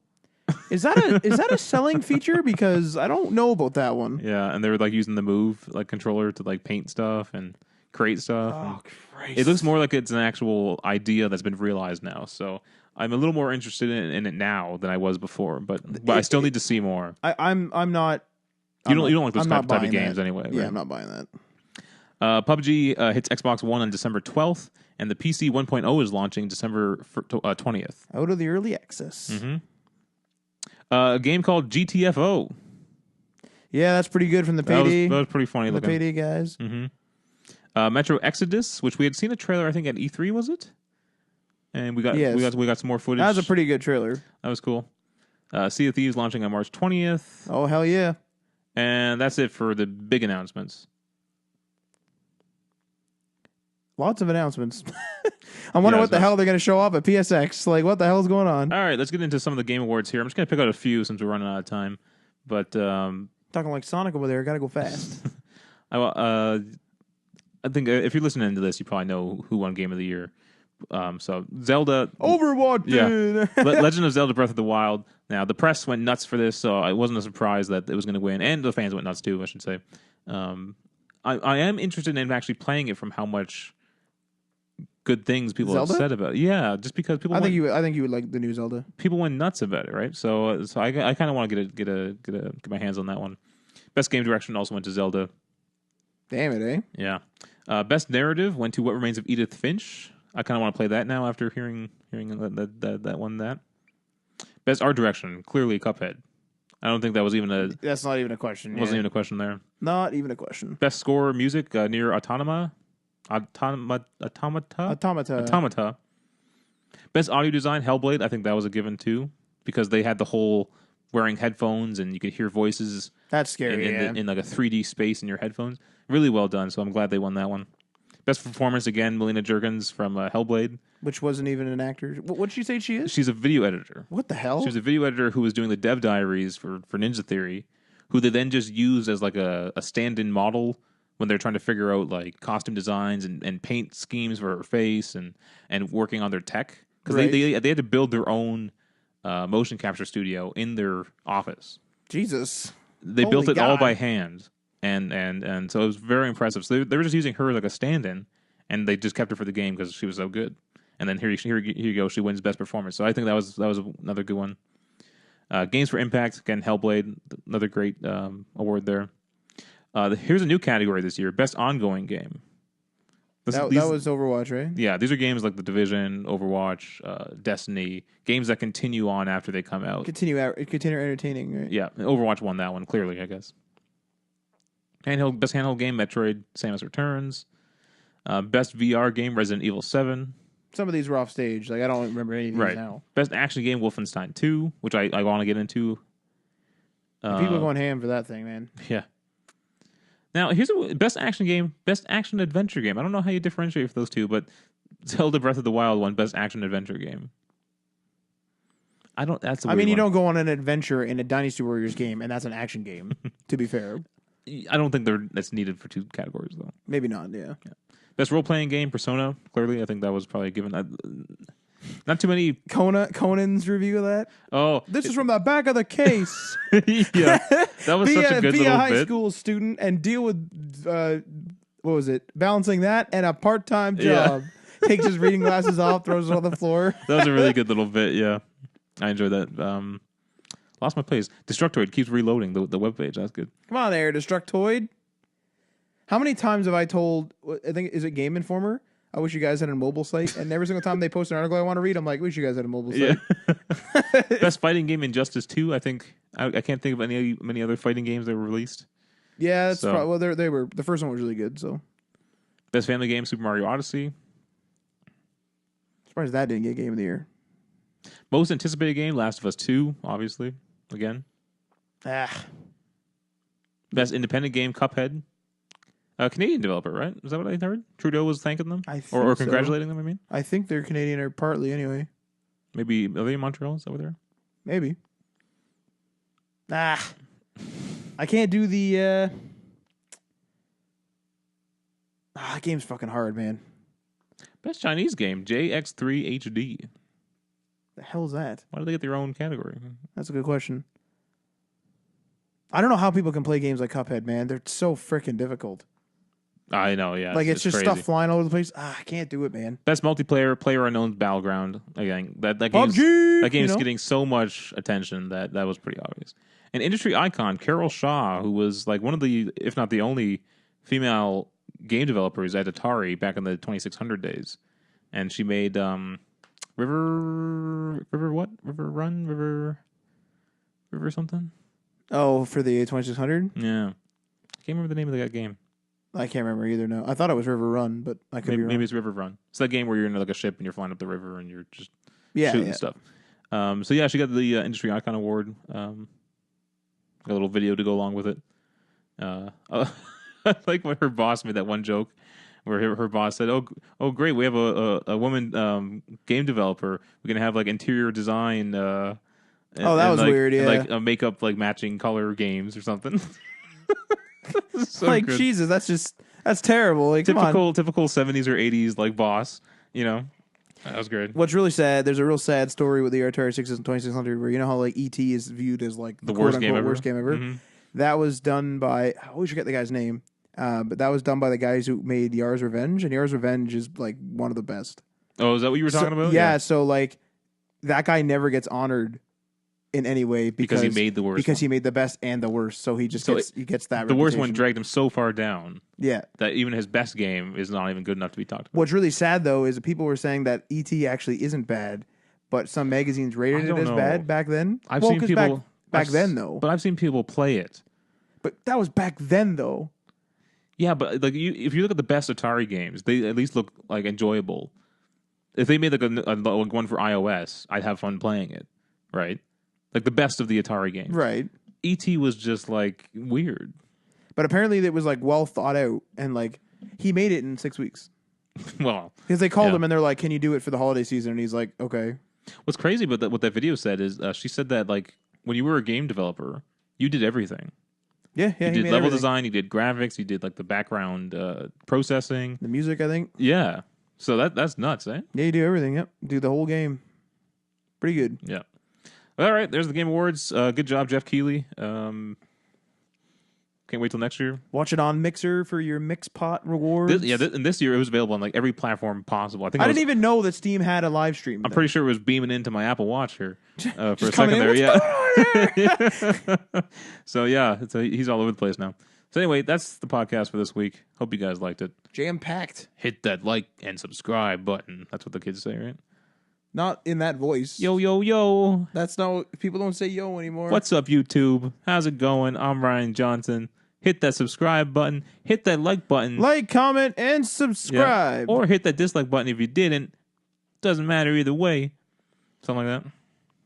Speaker 1: Is that a selling feature? Because I don't know about that one.
Speaker 2: Yeah, and they were like using the Move like controller to like paint stuff and create stuff.
Speaker 1: Oh, Christ.
Speaker 2: It looks more like it's an actual idea that's been realized now. So I'm a little more interested in it now than I was before, but I still need to see more.
Speaker 1: I'm not.
Speaker 2: You don't like those type of games anyway.
Speaker 1: Yeah,
Speaker 2: right?
Speaker 1: I'm not buying that.
Speaker 2: PUBG hits Xbox One on December 12th, and the PC 1.0 is launching December 20th.
Speaker 1: Out of the early access.
Speaker 2: Mm-hmm. A game called GTFO.
Speaker 1: Yeah, that's pretty good from the PD.
Speaker 2: That was pretty funny looking.
Speaker 1: The PD guys.
Speaker 2: Mm-hmm. Metro Exodus, which we had seen a trailer, I think at E3, was it? And we got some more footage.
Speaker 1: That was a pretty good trailer.
Speaker 2: That was cool. Sea of Thieves launching on March 20th.
Speaker 1: Oh, hell yeah.
Speaker 2: And that's it for the big announcements.
Speaker 1: Lots of announcements. I wonder what the hell they're going to show up at PSX. Like, what the hell is going on?
Speaker 2: All right, let's get into some of the Game Awards here. I'm just going to pick out a few since we're running out of time. But
Speaker 1: talking like Sonic over there. Got to go fast.
Speaker 2: I think if you're listening to this, you probably know who won Game of the Year. So Zelda,
Speaker 1: Overwatch, dude.
Speaker 2: Yeah. Legend of Zelda: Breath of the Wild. Now the press went nuts for this, so it wasn't a surprise that it was going to win, and the fans went nuts too, I should say. I am interested in actually playing it from how much good things people have said about it. Yeah, just because people.
Speaker 1: I think you would like the new Zelda.
Speaker 2: People went nuts about it, right? So I kind of want to get my hands on that one. Best game direction also went to Zelda.
Speaker 1: Damn it, eh?
Speaker 2: Yeah. Best narrative went to What Remains of Edith Finch. I kind of want to play that now after hearing that one. Best art direction, clearly Cuphead. I don't think that was even
Speaker 1: That's not even a question.
Speaker 2: wasn't
Speaker 1: yeah.
Speaker 2: even a question there.
Speaker 1: Not even a question.
Speaker 2: Best score music, near Automata. Automata. Best audio design, Hellblade. I think that was a given too, because they had the whole wearing headphones and you could hear voices
Speaker 1: That's scary.
Speaker 2: in like a 3D space in your headphones. Really well done. So I'm glad they won that one. Best performance again, Melina Jurgens from Hellblade.
Speaker 1: Which wasn't even an actor. What did she say she is?
Speaker 2: She's a video editor.
Speaker 1: What the hell?
Speaker 2: She was a video editor who was doing the dev diaries for Ninja Theory, who they then just used as like a stand-in model when they're trying to figure out like costume designs and paint schemes for her face and working on their tech. Because
Speaker 1: Right.
Speaker 2: they had to build their own motion capture studio in their office.
Speaker 1: Jesus.
Speaker 2: They
Speaker 1: Holy
Speaker 2: built it all
Speaker 1: God.
Speaker 2: by hand, and so it was very impressive. So they were just using her as like a stand-in, and they just kept her for the game because she was so good. And then here you go, she wins best performance. So I think that was another good one. Games for Impact, again, Hellblade, another great award there. Here's a new category this year: best ongoing game.
Speaker 1: That was Overwatch, right?
Speaker 2: Yeah, these are games like The Division, Overwatch, Destiny, games that continue on after they come out.
Speaker 1: Continue entertaining, right?
Speaker 2: Yeah, Overwatch won that one, clearly, I guess. Best handheld game, Metroid, Samus Returns. Best VR game, Resident Evil 7.
Speaker 1: Some of these were off stage. Like I don't remember any of these
Speaker 2: Right.
Speaker 1: now.
Speaker 2: Best action game, Wolfenstein 2, which I want to get into.
Speaker 1: People are going ham for that thing, man.
Speaker 2: Yeah. Now, here's best action game, best action adventure game. I don't know how you differentiate for those two, but Zelda Breath of the Wild won best action adventure game. That's a
Speaker 1: I
Speaker 2: weird
Speaker 1: mean, you
Speaker 2: one.
Speaker 1: don't go on an adventure in a Dynasty Warriors game, and that's an action game. To be fair,
Speaker 2: I don't think that's needed for two categories, though.
Speaker 1: maybe not. Yeah.
Speaker 2: Best role-playing game, Persona, clearly. I think that was probably given. Not too many.
Speaker 1: Conan's review of that.
Speaker 2: Oh,
Speaker 1: This is from the back of the case.
Speaker 2: yeah. That was such a good
Speaker 1: be
Speaker 2: little
Speaker 1: a high
Speaker 2: bit.
Speaker 1: school student and deal with what was it? Balancing that and a part-time
Speaker 2: Yeah.
Speaker 1: job. Takes his reading glasses off, throws it on the floor.
Speaker 2: That was a really good little bit, yeah. I enjoyed that. Lost my place. Destructoid keeps reloading the webpage. That's good.
Speaker 1: Come on there, Destructoid. How many times have I told, I think, is it Game Informer? I wish you guys had a mobile site. And every single time they post an article I want to read, I'm like, wish you guys had a mobile site.
Speaker 2: Yeah. Best fighting game, Injustice 2. I think I can't think of many other fighting games that were released.
Speaker 1: Yeah, that's
Speaker 2: So-
Speaker 1: probably, well, they were, the first one was really good, so.
Speaker 2: Best family game, Super Mario Odyssey.
Speaker 1: Surprised that didn't get Game of the Year.
Speaker 2: Most anticipated game, Last of Us 2, obviously. Again.
Speaker 1: Ah,
Speaker 2: Best independent game, Cuphead. Canadian developer, right? Is that what I heard? Trudeau was thanking them?
Speaker 1: I think
Speaker 2: Or
Speaker 1: so.
Speaker 2: congratulating them, I mean?
Speaker 1: I think they're Canadian, or partly anyway.
Speaker 2: Maybe, are they in Montreal? Is that where they're?
Speaker 1: Maybe. Ah. I can't do the, that game's fucking hard, man.
Speaker 2: Best Chinese game, JX3 HD.
Speaker 1: The hell's that?
Speaker 2: Why do they get their own category?
Speaker 1: That's a good question. I don't know how people can play games like Cuphead, man. They're so freaking difficult.
Speaker 2: I know, yeah.
Speaker 1: Like it's just
Speaker 2: crazy.
Speaker 1: stuff flying all over the place. I can't do it, man.
Speaker 2: Best multiplayer, PlayerUnknown's Battleground. Again, that game's,
Speaker 1: PUBG,
Speaker 2: that game's
Speaker 1: you know?
Speaker 2: getting so much attention that was pretty obvious. An industry icon, Carol Shaw, who was like one of the, if not the only, female game developers at Atari back in the 2600 days, and she made River something.
Speaker 1: Oh, for the A2600?
Speaker 2: Yeah, I can't remember the name of that game.
Speaker 1: I can't remember either. No, I thought it was River Run, but I could be wrong.
Speaker 2: Maybe it's River Run. It's that game where you're in like a ship and you're flying up the river and you're just
Speaker 1: Yeah,
Speaker 2: shooting
Speaker 1: yeah.
Speaker 2: stuff. So yeah, she got the Industry Icon Award. Got a little video to go along with it. I like when her boss made that one joke where her boss said, "Oh, great, we have a woman game developer. We're gonna have like interior design."
Speaker 1: That was
Speaker 2: like,
Speaker 1: weird,
Speaker 2: and,
Speaker 1: yeah.
Speaker 2: like makeup like matching color games or something. So
Speaker 1: like
Speaker 2: good.
Speaker 1: Jesus, that's terrible. Like come on.
Speaker 2: typical 70s or 80s like boss. You know, that was great.
Speaker 1: What's really sad? There's a real sad story with the Atari 2600, where you know how like ET is viewed as like
Speaker 2: The
Speaker 1: quote
Speaker 2: worst game
Speaker 1: unquote
Speaker 2: ever.
Speaker 1: worst game ever.
Speaker 2: Mhm.
Speaker 1: That was done by I always forget the guy's name, but that was done by the guys who made Yar's Revenge, and Yar's Revenge is like one of the best.
Speaker 2: Oh, is that what you were talking about?
Speaker 1: Yeah, so like that guy never gets honored in any way
Speaker 2: because he made the worst.
Speaker 1: because
Speaker 2: one.
Speaker 1: he made the best and the worst, so he just
Speaker 2: So
Speaker 1: gets that.
Speaker 2: The worst one
Speaker 1: reputation.
Speaker 2: dragged him so far down
Speaker 1: Yeah.
Speaker 2: that even his best game is not even good enough to be talked about.
Speaker 1: What's really sad though is that people were saying that ET actually isn't bad, but some magazines
Speaker 2: I
Speaker 1: rated it
Speaker 2: don't
Speaker 1: as
Speaker 2: know.
Speaker 1: bad back then.
Speaker 2: I've
Speaker 1: Well,
Speaker 2: seen
Speaker 1: 'cause
Speaker 2: people.
Speaker 1: back then, though.
Speaker 2: But I've seen people play it.
Speaker 1: But that was back then, though.
Speaker 2: Yeah, but like if you look at the best Atari games, they at least look like enjoyable. If they made like a one for iOS, I'd have fun playing it, right? Like the best of the Atari games.
Speaker 1: Right.
Speaker 2: E.T. was just like weird.
Speaker 1: But apparently it was like well thought out, and like he made it in 6 weeks.
Speaker 2: Well,
Speaker 1: Because they called him and they're like, "Can you do it for the holiday season?" And he's like, "Okay."
Speaker 2: what's crazy about what that video said is she said that like when you were a game developer, you did everything.
Speaker 1: Yeah,
Speaker 2: You
Speaker 1: he
Speaker 2: did
Speaker 1: made
Speaker 2: level
Speaker 1: everything.
Speaker 2: design, you did graphics, you did like the background processing.
Speaker 1: The music, I think.
Speaker 2: Yeah. So that's nuts, eh?
Speaker 1: Yeah, you do everything. Yep, do the whole game. Pretty good.
Speaker 2: Yeah. All right, there's the Game Awards. Good job, Jeff Keighley. Can't wait till next year.
Speaker 1: Watch it on Mixer for your MixPot rewards.
Speaker 2: And this year it was available on like every platform possible. I think
Speaker 1: I didn't even know that Steam had a live stream.
Speaker 2: I'm pretty sure it was beaming into my Apple Watch here for a
Speaker 1: Just
Speaker 2: second
Speaker 1: coming in,
Speaker 2: there.
Speaker 1: "What's
Speaker 2: Yeah. So yeah, he's all over the place now. So anyway, that's the podcast for this week. Hope you guys liked it.
Speaker 1: Jam packed.
Speaker 2: Hit that like and subscribe button. That's what the kids say, right?
Speaker 1: Not in that voice.
Speaker 2: Yo, yo, yo.
Speaker 1: That's not. People don't say yo anymore.
Speaker 2: What's up, YouTube? How's it going? I'm Ryan Johnson. Hit that subscribe button. Hit that like button.
Speaker 1: Like, comment, and subscribe.
Speaker 2: Or hit that dislike button if you didn't. Doesn't matter either way. Something like that.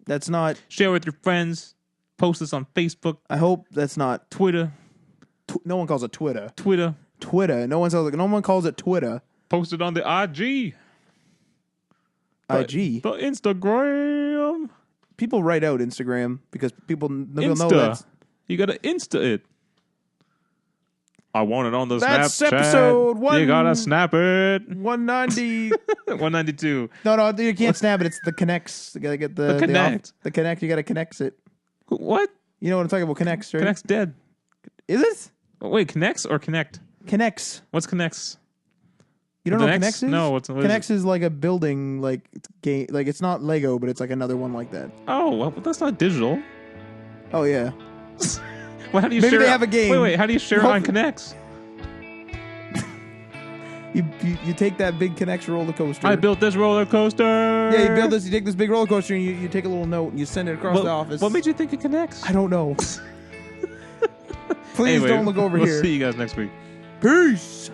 Speaker 1: That's not.
Speaker 2: Share with your friends. Post us on Facebook,
Speaker 1: I hope that's not.
Speaker 2: Twitter.
Speaker 1: No one calls it Twitter.
Speaker 2: Twitter.
Speaker 1: Twitter. No one calls it Twitter.
Speaker 2: Post it on the IG.
Speaker 1: IG.
Speaker 2: The Instagram.
Speaker 1: People write out Instagram because people know
Speaker 2: Insta.
Speaker 1: that's.
Speaker 2: You gotta Insta it. I want it on the
Speaker 1: That's
Speaker 2: Snapchat.
Speaker 1: episode one-
Speaker 2: You gotta snap it.
Speaker 1: 190.
Speaker 2: 192.
Speaker 1: No, you can't snap it. It's the connects. You gotta get the
Speaker 2: Connect.
Speaker 1: The connect. You gotta connect it.
Speaker 2: What?
Speaker 1: You know what I'm talking about? Connects, right?
Speaker 2: Connect's dead.
Speaker 1: Is it?
Speaker 2: Oh, wait, Connects or Connect?
Speaker 1: Connects.
Speaker 2: What's Connects?
Speaker 1: You don't know what
Speaker 2: Connects?
Speaker 1: Connects is?
Speaker 2: No, what is
Speaker 1: Connects is like a building, like game. Like it's not Lego, but it's like another one like that.
Speaker 2: Oh, well, that's not digital.
Speaker 1: Oh yeah.
Speaker 2: Well, how do you
Speaker 1: Maybe
Speaker 2: share
Speaker 1: they
Speaker 2: it?
Speaker 1: have a game.
Speaker 2: Wait, how do you share it on Connects?
Speaker 1: You take that big Connects roller coaster.
Speaker 2: I built this roller coaster.
Speaker 1: Yeah, you build this. You take this big roller coaster and you take a little note and you send it across the office.
Speaker 2: What made you think it connects?
Speaker 1: I don't know. Please
Speaker 2: Anyway,
Speaker 1: don't look over
Speaker 2: we'll
Speaker 1: here.
Speaker 2: see you guys next week.
Speaker 1: Peace.